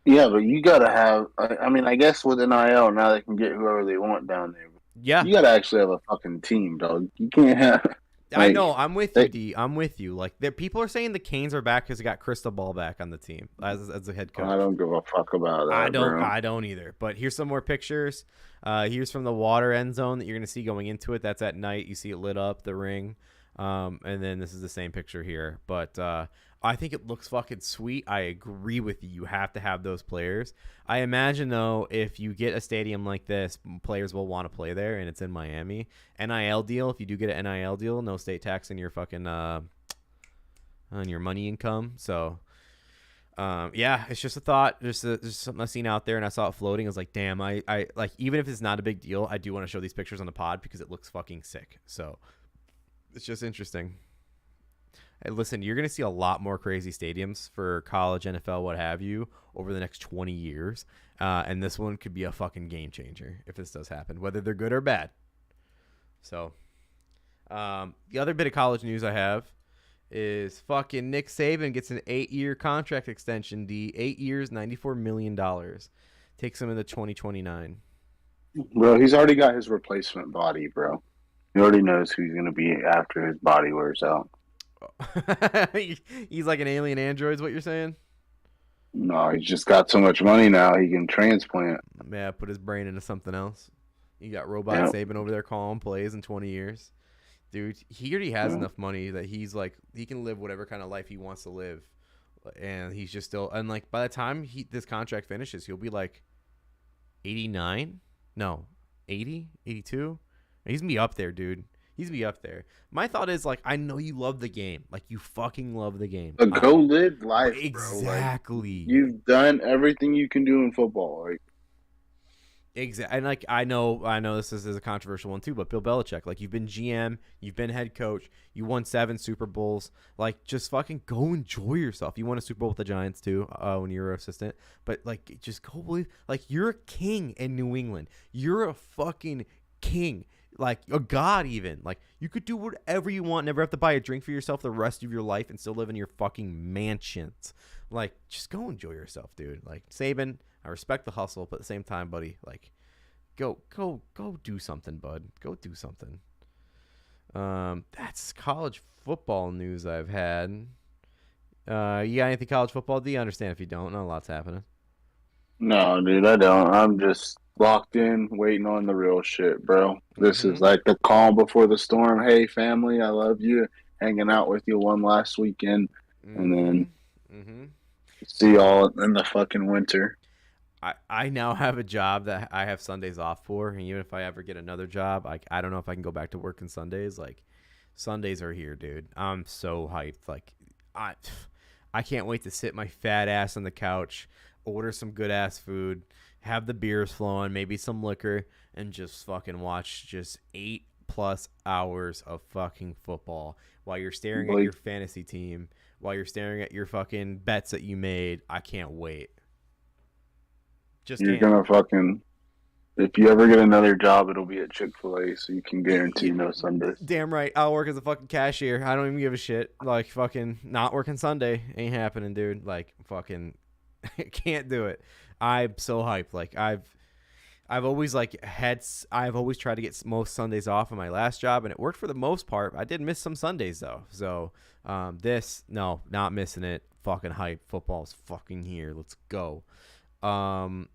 Yeah, but you gotta have. I mean, I guess with NIL now they can get whoever they want down there. Yeah. You gotta actually have a fucking team, dog. You can't have. I Like, know. I'm with you, D. I'm with you. Like, people are saying the Canes are back because they got Crystal Ball back on the team as the head coach. I don't give a fuck about that, bro. I don't either. But here's some more pictures. Here's from the water end zone that you're gonna see going into it. That's at night. You see it lit up, the ring. And then this is the same picture here. But I think it looks fucking sweet. I agree with you. You have to have those players. I imagine, though, if you get a stadium like this, players will want to play there, and it's in Miami. NIL deal, if you do get an NIL deal, no state tax in your fucking on your money income. So, yeah, it's just a thought. Just something I've seen out there, and I saw it floating. I was like, damn, I like, even if it's not a big deal, I do want to show these pictures on the pod because it looks fucking sick. So, it's just interesting. Hey, listen, you're going to see a lot more crazy stadiums for college, NFL, what have you, over the next 20 years. And this one could be a fucking game changer if this does happen, whether they're good or bad. So, the other bit of college news I have is fucking Nick Saban gets an 8-year contract extension, D. 8 years, $94 million. Takes him into 2029. Bro, he's already got his replacement body, bro. He already knows who he's gonna be after his body wears out. He's like an alien android is what you're saying? No, he's just got so much money now he can transplant. Yeah, put his brain into something else. You got Robot Saban over there calling plays in 20 years. Dude, he already has enough money that he's like, he can live whatever kind of life he wants to live. And he's just still, and like by the time this contract finishes, he'll be like 89? No, 80? 82? He's going to be up there, dude. He's going to be up there. My thought is, like, I know you love the game. Like, you fucking love the game. But go live life, exactly. Bro. Like, you've done everything you can do in football. Like, exactly. And, like, I know this is a controversial one, too, but Bill Belichick, like, you've been GM, you've been head coach, you won 7 Super Bowls. Like, just fucking go enjoy yourself. You won a Super Bowl with the Giants, too, when you were assistant. But, like, just go believe. Like, you're a king in New England. You're a fucking king. Like a god even. Like you could do whatever you want, never have to buy a drink for yourself the rest of your life and still live in your fucking mansions. Like just go enjoy yourself, dude. Like Saban, I respect the hustle, but at the same time, buddy, like go do something, bud. Go do something. That's college football news I've had. You got anything college football? Do you understand if you don't? Not a lot's happening. No, dude, I don't. I'm just locked in, waiting on the real shit, bro. This is Mm-hmm. like the calm before the storm. Hey, family, I love you. Hanging out with you one last weekend, and Mm-hmm. then Mm-hmm. see y'all in the fucking winter. I now have a job that I have Sundays off for, and even if I ever get another job, I don't know if I can go back to work on Sundays. Like Sundays are here, dude. I'm so hyped. Like I I can't wait to sit my fat ass on the couch, order some good ass food, have the beers flowing, maybe some liquor, and just fucking watch just 8+ hours of fucking football while you're staring at Blake, your fantasy team, while you're staring at your fucking bets that you made. I can't wait. Just you're can't. gonna fucking. If you ever get another job, it'll be at Chick-fil-A, so you can guarantee Yeah, no Sundays. damn right. I'll work as a fucking cashier. I don't even give a shit. Like fucking not working Sunday ain't happening, dude. Like fucking can't do it. I'm so hyped. Like I've always I've always tried to get most Sundays off in my last job, and it worked for the most part. I did miss some Sundays though. So this no, not missing it. Fucking hype. Football's fucking here. Let's go. Um,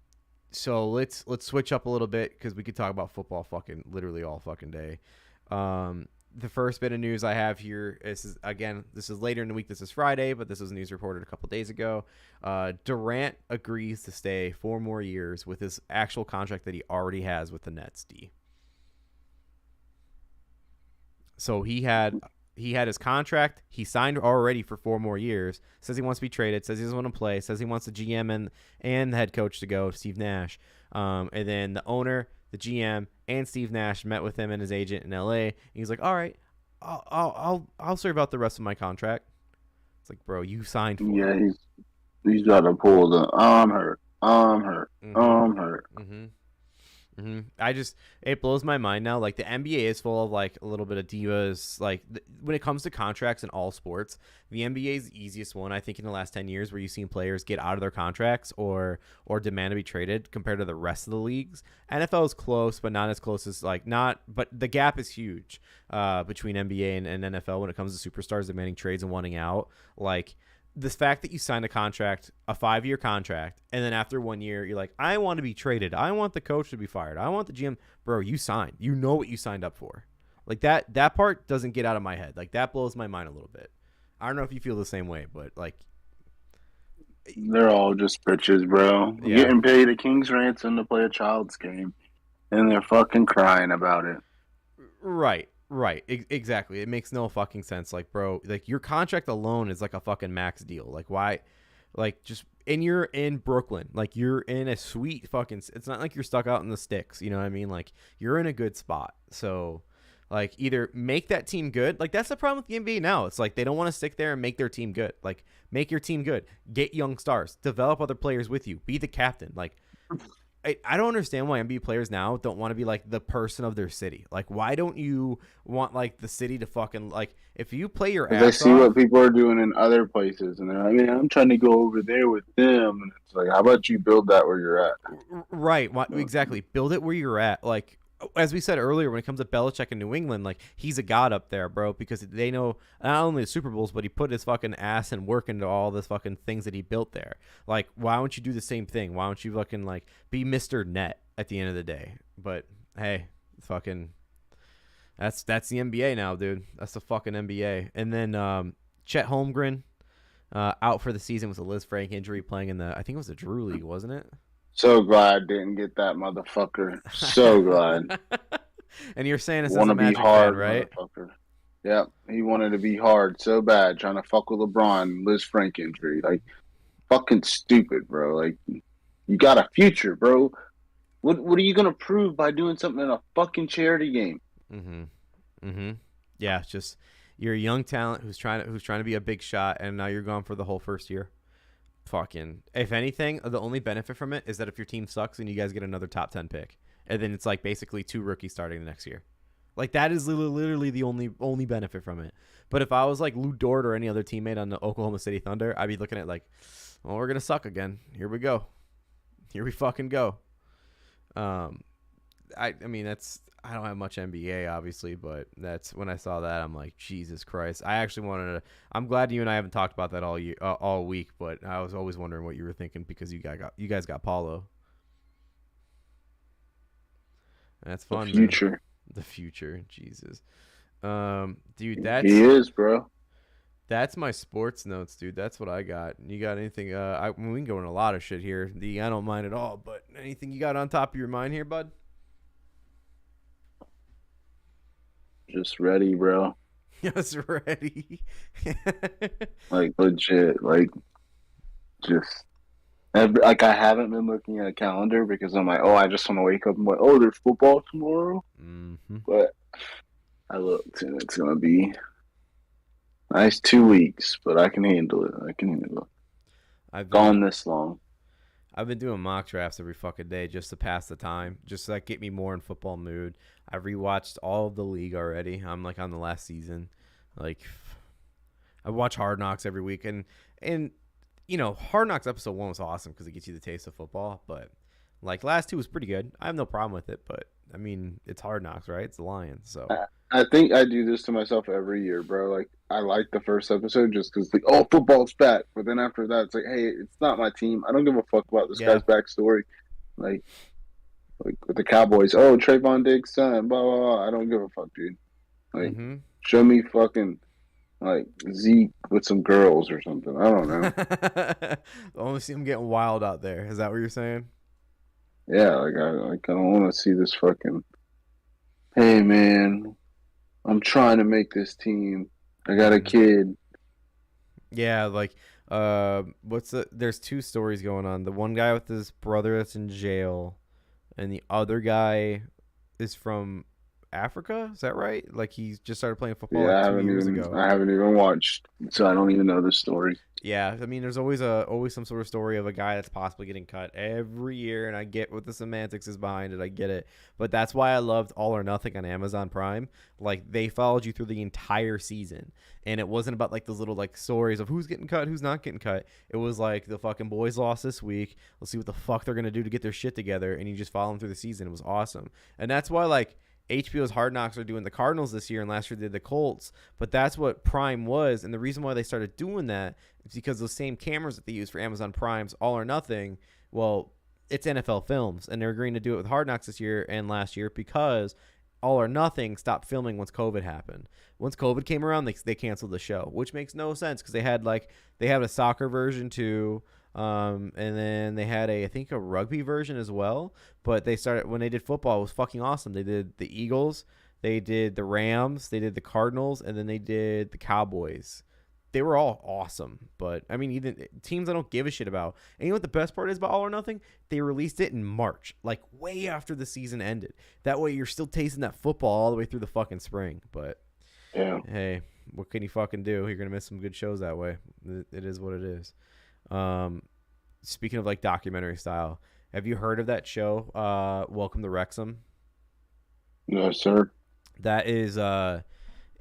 so let's switch up a little bit because we could talk about football fucking literally all fucking day. The first bit of news I have here this is later in the week. This is Friday, but this was news reported a couple days ago. Durant agrees to stay 4 more years with his actual contract that he already has with the Nets. So he had his contract. He signed already for 4 more years. Says he wants to be traded. Says he doesn't want to play. Says he wants the GM and the head coach to go, Steve Nash. And then the owner, the GM, and Steve Nash met with him and his agent in LA. And he's like, "All right, I'll serve out the rest of my contract." It's like, bro, you signed for Yeah, it. he's got to pull the I'm hurt, I'm hurt, Mm-hmm. I'm hurt. Mm-hmm. It blows my mind now. Like the NBA is full of like a little bit of divas. Like when it comes to contracts in all sports, the NBA is the easiest one I think in the last 10 years, where you've seen players get out of their contracts or demand to be traded compared to the rest of the leagues. NFL is close, but not as close as like not. But the gap is huge between NBA and NFL when it comes to superstars demanding trades and wanting out. Like this fact that you signed a contract, a 5-year contract, and then after 1 year, you're like, I want to be traded. I want the coach to be fired. I want the GM. Bro, you signed. You know what you signed up for. Like that part doesn't get out of my head. Like that blows my mind a little bit. I don't know if you feel the same way, but like, They're all just bitches, bro. yeah, Getting paid a king's ransom to play a child's game, and they're fucking crying about it. right. Right, exactly. It makes no fucking sense. Like, bro, like your contract alone is like a fucking max deal. Like, why? Like, just and you're in Brooklyn. Like, you're in a sweet fucking. It's not like you're stuck out in the sticks. You know what I mean? Like, you're in a good spot. So, like, either make that team good. Like, that's the problem with the NBA now. It's like they don't want to stick there and make their team good. Like, make your team good. Get young stars. Develop other players with you. Be the captain. Like, I don't understand why NBA players now don't want to be like the person of their city. Like, why don't you want like the city to fucking like if you play your Because they ass see off? what people are doing in other places, and they're like, "Man, I'm trying to go over there with them." And it's like, how about you build that where you're at? Right, exactly. Build it where you're at. Like as we said earlier, when it comes to Belichick in New England, like he's a god up there, bro, because they know not only the Super Bowls, but he put his fucking ass and work into all this fucking things that he built there. Like, why don't you do the same thing? Why don't you fucking like be Mr. Net at the end of the day? But hey, fucking that's the NBA now, dude. That's the fucking NBA. And then Chet Holmgren out for the season with a Liz Frank injury, playing in the I think it was the Drew League, wasn't it? So glad I didn't get that motherfucker. So glad. And you're saying this as Want a to be Magic fan, hard, right? motherfucker. Yep, he wanted to be hard so bad, trying to fuck with LeBron, Liz Frank injury. Like, fucking stupid, bro. Like, you got a future, bro. What are you gonna prove by doing something in a fucking charity game? Mm-hmm. Mm-hmm. Yeah, it's just you're a young talent who's trying to be a big shot, and now you're gone for the whole first year. Fucking. If anything, the only benefit from it is that if your team sucks and you guys get another top 10 pick, and then it's like basically 2 rookies starting the next year. Like that is literally the only benefit from it. But if I was like Lou Dort or any other teammate on the Oklahoma City Thunder, I'd be looking at like, well, we're gonna suck again. Here we go. Here we fucking go. Um, I mean, I don't have much NBA, obviously, but that's when I saw that, I'm like, Jesus Christ. I actually wanted to. I'm glad you and I haven't talked about that all week, but I was always wondering what you were thinking because you guys got Paulo. That's The fun, man. future. The future, Jesus. Dude, He is, bro. that's my sports notes, dude. That's what I got. You got anything? I mean, we can go in a lot of shit here. I don't mind at all. But anything you got on top of your mind here, bud? Just ready, bro. Yes, ready. Like legit. Like just like I haven't been looking at a calendar because I'm like, oh, I just want to wake up and like, oh, there's football tomorrow. Mm-hmm. But I looked and it's gonna be nice 2 weeks, but I can handle it. I can handle it. I've Gone this long. I've been doing mock drafts every fucking day just to pass the time, just to like get me more in football mood. I've rewatched all of the league already. I'm like on the last season. Like I watch Hard Knocks every week, and you know, Hard Knocks episode 1 was awesome because it gets you the taste of football. But like last 2 was pretty good. I have no problem with it, but I mean, it's Hard Knocks, right? It's the Lions, so. I think I do this to myself every year, bro. Like I like the first episode just because, like, oh, football's back. But then after that, it's like, hey, it's not my team. I don't give a fuck about this Yeah. guy's backstory. Like with the Cowboys, oh, Trayvon Diggs' son, blah blah blah. I don't give a fuck, dude. Like, show me fucking like Zeke with some girls or something. I don't know. I only see him getting wild out there. Is that what you're saying? Yeah, I don't want to see this fucking. Hey man, I'm trying to make this team. I got a kid. Yeah, like there's 2 stories going on. The one guy with his brother that's in jail, and the other guy is from Africa. Is that right? Like he just started playing football Yeah, like 2 years ago. I haven't even watched, so I don't even know the story. Yeah, I mean, there's always some sort of story of a guy that's possibly getting cut every year, and I get what the semantics is behind it. I get it, but that's why I loved All or Nothing on Amazon Prime. Like they followed you through the entire season, and it wasn't about like those little like stories of who's getting cut, who's not getting cut. It was like the fucking boys lost this week. Let's see what the fuck they're gonna do to get their shit together, and you just follow them through the season. It was awesome, and that's why like HBO's Hard Knocks are doing the Cardinals this year, and last year did the Colts. But that's what Prime was, and the reason why they started doing that is because those same cameras that they use for Amazon Prime's All or Nothing, well, it's NFL Films, and they're agreeing to do it with Hard Knocks this year and last year because All or Nothing stopped filming once COVID happened. Once COVID came around, they canceled the show, which makes no sense because they had a soccer version too. And then they had I think a rugby version as well. But they started when they did football, it was fucking awesome. They did the Eagles, they did the Rams, they did the Cardinals, and then they did the Cowboys. They were all awesome. But I mean, even teams I don't give a shit about. And you know what the best part is about All or Nothing? They released it in March, like way after the season ended. That way you're still tasting that football all the way through the fucking spring. But yeah, hey, what can you fucking do? You're gonna miss some good shows that way. It is what it is. Speaking of like documentary style, have you heard of that show, Welcome to Wrexham? no, sir. That is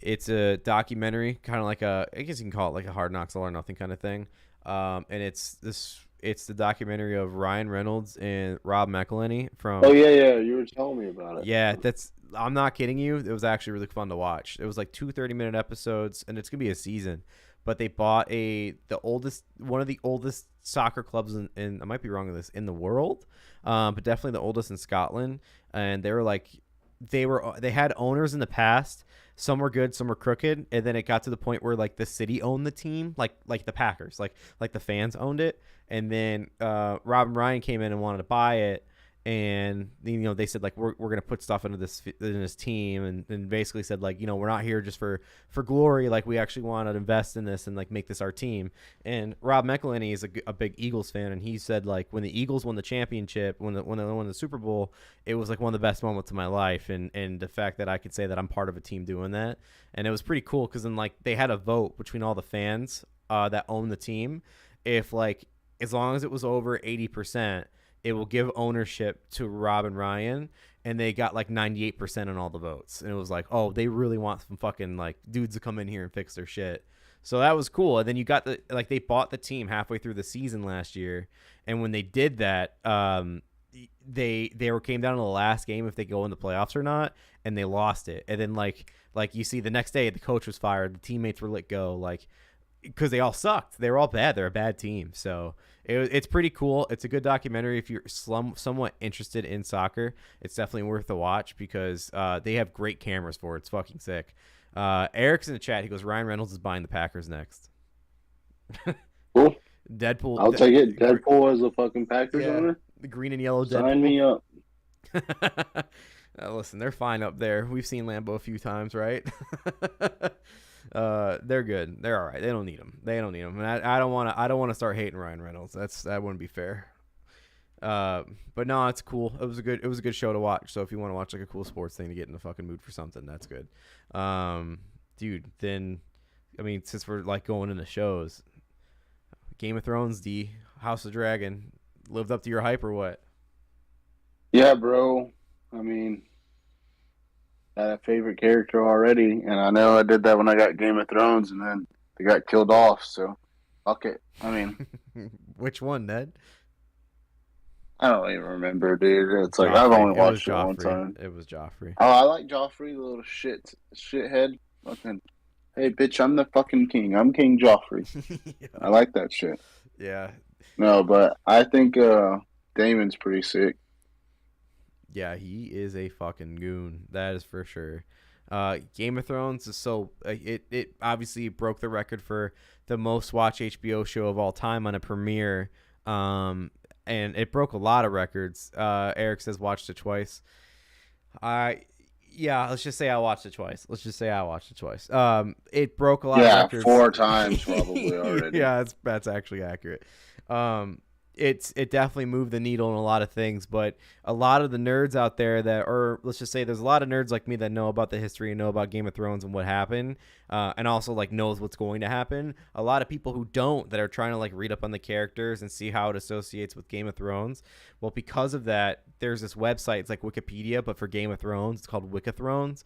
it's a documentary, kind of like I guess you can call it like a Hard Knocks All or Nothing kind of thing. And it's the documentary of Ryan Reynolds and Rob McElhenney from. Oh yeah, you were telling me about it. Yeah, I'm not kidding you. It was actually really fun to watch. It was like 2 30-minute episodes, and it's gonna be a season. But they bought one of the oldest soccer clubs in I might be wrong on this, in the world, but definitely the oldest in Scotland. And they had owners in the past. Some were good, some were crooked, and then it got to the point where like the city owned the team, like the Packers, like the fans owned it. And then Rob and Ryan came in and wanted to buy it. And they said like we're gonna put stuff into this team, and basically said like we're not here just for glory, like we actually want to invest in this and like make this our team. And Rob McElhenney is a big Eagles fan, and he said like when the Eagles won the championship, when they won the Super Bowl, it was like one of the best moments of my life, and the fact that I could say that I'm part of a team doing that, and it was pretty cool because then like they had a vote between all the fans that own the team, if like as long as it was over 80%. It will give ownership to Rob and Ryan, and they got like 98% on all the votes. And it was like, oh, they really want some fucking like dudes to come in here and fix their shit. So that was cool. And then you got they bought the team halfway through the season last year. And when they did that, they were came down to the last game if they go in the playoffs or not, and they lost it. And then like you see the next day the coach was fired, the teammates were let go, like because they all sucked. They were all bad. They're a bad team. So it's pretty cool. It's a good documentary if you're somewhat interested in soccer. It's definitely worth a watch because they have great cameras for it. It's fucking sick. Eric's in the chat. He goes, Ryan Reynolds is buying the Packers next. Cool. Deadpool. I'll take it. Deadpool as a fucking Packers owner. The green and yellow Deadpool. Sign me up. Listen, they're fine up there. We've seen Lambeau a few times, right? They're good. They're all right. They don't need them. And I don't want to start hating Ryan Reynolds. That wouldn't be fair. But no, it's cool. It was a good show to watch. So if you want to watch like a cool sports thing to get in the fucking mood for something, that's good. Dude, then I mean, since we're like going into shows, Game of Thrones, House of Dragon, lived up to your hype or what? Yeah, bro. I mean, I had a favorite character already, and I know I did that when I got Game of Thrones, and then they got killed off. So, okay. I mean, which one, Ned? I don't even remember, dude. It's like Joffrey. I've only watched it one time. It was Joffrey. Oh, I like Joffrey, the little shithead. Fucking, hey, bitch, I'm the fucking king. I'm King Joffrey. Yeah. I like that shit. Yeah. No, but I think Damon's pretty sick. Yeah, he is a fucking goon. That is for sure. Game of Thrones is it obviously broke the record for the most watched HBO show of all time on a premiere. And it broke a lot of records. Eric says watched it twice. Let's just say I watched it twice. It broke a lot of records. 4 times probably already. Yeah, that's actually accurate. It definitely moved the needle in a lot of things, but a lot of the nerds out there let's just say there's a lot of nerds like me that know about the history and know about Game of Thrones and what happened, and also like knows what's going to happen. A lot of people who don't, that are trying to like read up on the characters and see how it associates with Game of Thrones. Well, because of that, there's this website. It's like Wikipedia, but for Game of Thrones. It's called Wikithrones.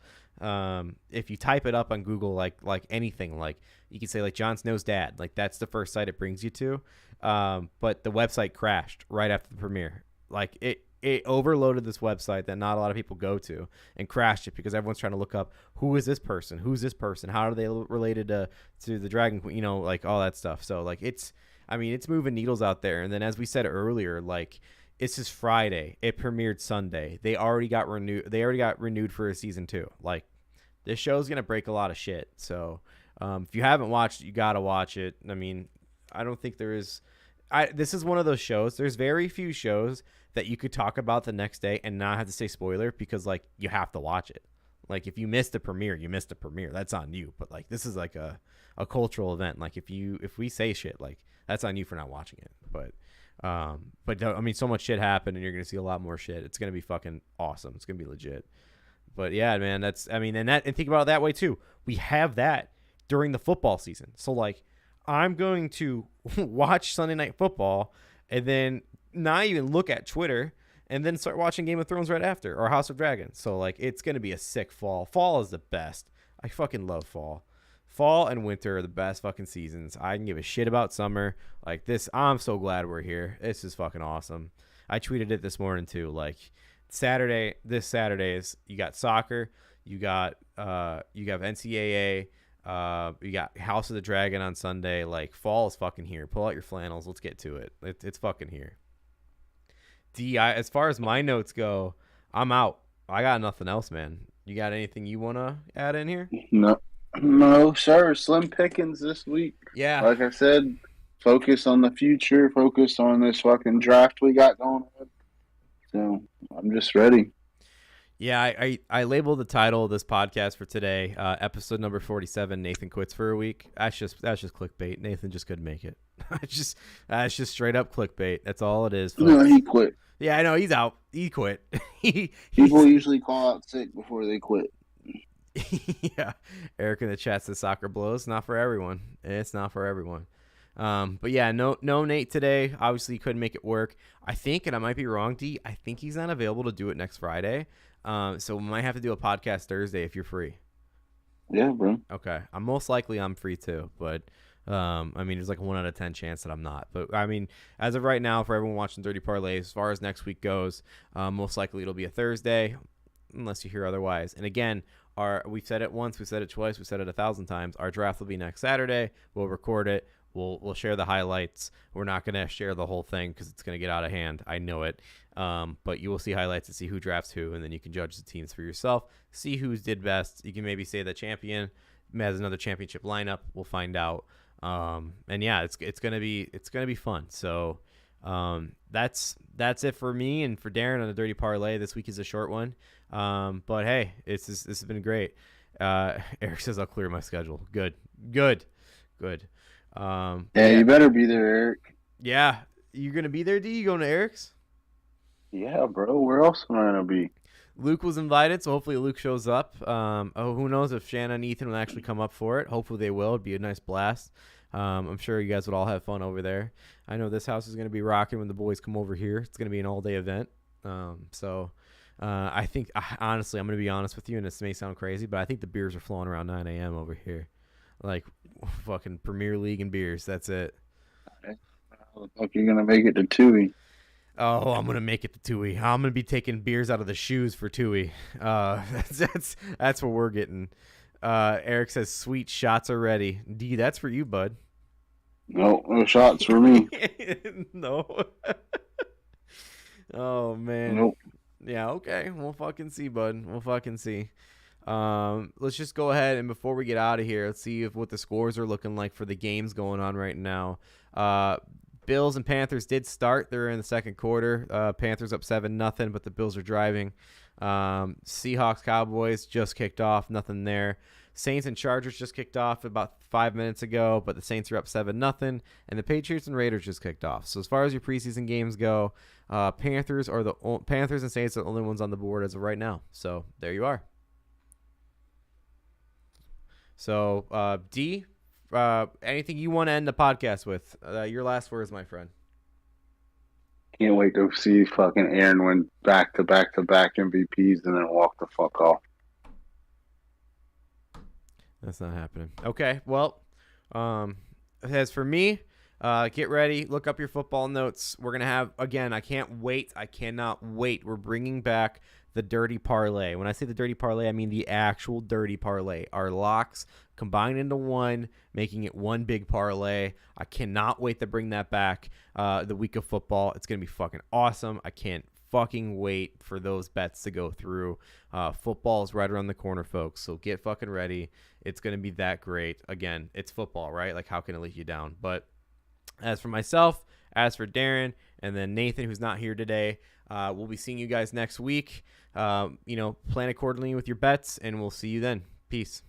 If you type it up on Google, like anything, like you can say like Jon Snow's dad, like that's the first site it brings you to. But the website crashed right after the premiere. Like it overloaded this website that not a lot of people go to and crashed it because everyone's trying to look up who is this person, how are they related to the Dragon Queen, like all that stuff. So like it's moving needles out there. And then as we said earlier, like it's just Friday. It premiered Sunday. They already got renewed for a season 2. Like this show's gonna break a lot of shit. So if you haven't watched it, you gotta watch it. I mean, I don't think there is. This is one of those shows. There's very few shows that you could talk about the next day and not have to say spoiler because like you have to watch it. Like if you missed the premiere, you missed the premiere. That's on you. But like this is like a cultural event. Like if we say shit, like that's on you for not watching it. But I mean, so much shit happened, and you're gonna see a lot more shit. It's gonna be fucking awesome. It's gonna be legit. But yeah, man, and think about it that way too. We have that during the football season. So like, I'm going to watch Sunday Night Football and then not even look at Twitter and then start watching Game of Thrones right after, or House of Dragons. So like, it's gonna be a sick fall. Fall is the best. I fucking love fall. Fall and winter are the best fucking seasons. I can give a shit about summer. Like this, I'm so glad we're here. This is fucking awesome. I tweeted it this morning too. Like this Saturday is, you got soccer, you have NCAA, you got House of the Dragon on Sunday. Like fall is fucking here. Pull out your flannels. Let's get to it. It's fucking here. As far as my notes go, I'm out. I got nothing else, man. You got anything you want to add in here? No, sir. Slim pickings this week. Yeah. Like I said, focus on the future. Focus on this fucking draft we got going on. So I'm just ready. Yeah, I labeled the title of this podcast for today, episode number 47. Nathan quits for a week. That's just clickbait. Nathan just couldn't make it. That's just straight up clickbait. That's all it is. Folks. No, he quit. Yeah, I know he's out. He quit. People usually call out sick before they quit. Yeah, Eric in the chat says soccer blows. Not for everyone. It's not for everyone. But yeah, no Nate today. Obviously, he couldn't make it work. I think, and I might be wrong, D, I think he's not available to do it next Friday. So we might have to do a podcast Thursday if you're free. Yeah, bro. Okay. I'm free too, but I mean, there's like a 1 out of 10 chance that I'm not. But I mean, as of right now, for everyone watching Dirty Parlay, as far as next week goes, most likely it'll be a Thursday, unless you hear otherwise. And again, we've said it once, we've said it twice, we've said it 1,000 times. Our draft will be next Saturday. We'll record it. We'll share the highlights. We're not going to share the whole thing because it's going to get out of hand. I know it. But you will see highlights to see who drafts who, and then you can judge the teams for yourself. See who's did best. You can maybe say the champion has another championship lineup. We'll find out. And yeah, it's gonna be fun. So that's it for me and for Darren on the Dirty Parlay. This week is a short one. But hey, this has been great. Eric says I'll clear my schedule. Good. Yeah, you better be there, Eric. Yeah, you're gonna be there. D, you going to Eric's? Yeah, bro. Where else am I gonna be? Luke was invited, so hopefully Luke shows up. Who knows if Shanna and Ethan will actually come up for it. Hopefully they will. It'd be a nice blast. I'm sure you guys would all have fun over there. I know this house is going to be rocking when the boys come over here. It's going to be an all-day event. I think, honestly, I'm going to be honest with you, and this may sound crazy, but I think the beers are flowing around 9 a.m. over here. Like, fucking Premier League and beers. That's it. How the fuck you going to make it to Tui? Oh, I'm gonna make it to Tui. I'm gonna be taking beers out of the shoes for Tui. That's what we're getting. Eric says sweet shots are ready. D, that's for you, bud. No shots for me. No. Oh man. Nope. Yeah. Okay. We'll fucking see, bud. We'll fucking see. Let's just go ahead and before we get out of here, let's see what the scores are looking like for the games going on right now. Bills and Panthers did start. They're in the second quarter. Panthers up 7-0, but the Bills are driving. Seahawks, Cowboys just kicked off. Nothing there. Saints and Chargers just kicked off about 5 minutes ago, but the Saints are up 7-0. And the Patriots and Raiders just kicked off. So as far as your preseason games go, Panthers and Saints are the only ones on the board as of right now. So there you are. So, D, anything you want to end the podcast with? Your last words, my friend. Can't wait to see fucking Aaron win back-to-back MVPs and then walk the fuck off. That's not happening. Okay, well, as for me, get ready. Look up your football notes. We're going to have, again, I cannot wait. We're bringing back the Dirty Parlay. When I say the Dirty Parlay, I mean the actual Dirty Parlay. Our locks combined into one, making it one big parlay. I cannot wait to bring that back the week of football. It's going to be fucking awesome. I can't fucking wait for those bets to go through. Football is right around the corner, folks, so get fucking ready. It's going to be that great. Again, it's football, right? Like, how can it let you down? But as for myself, as for Darren, and then Nathan, who's not here today, we'll be seeing you guys next week. Plan accordingly with your bets, and we'll see you then. Peace.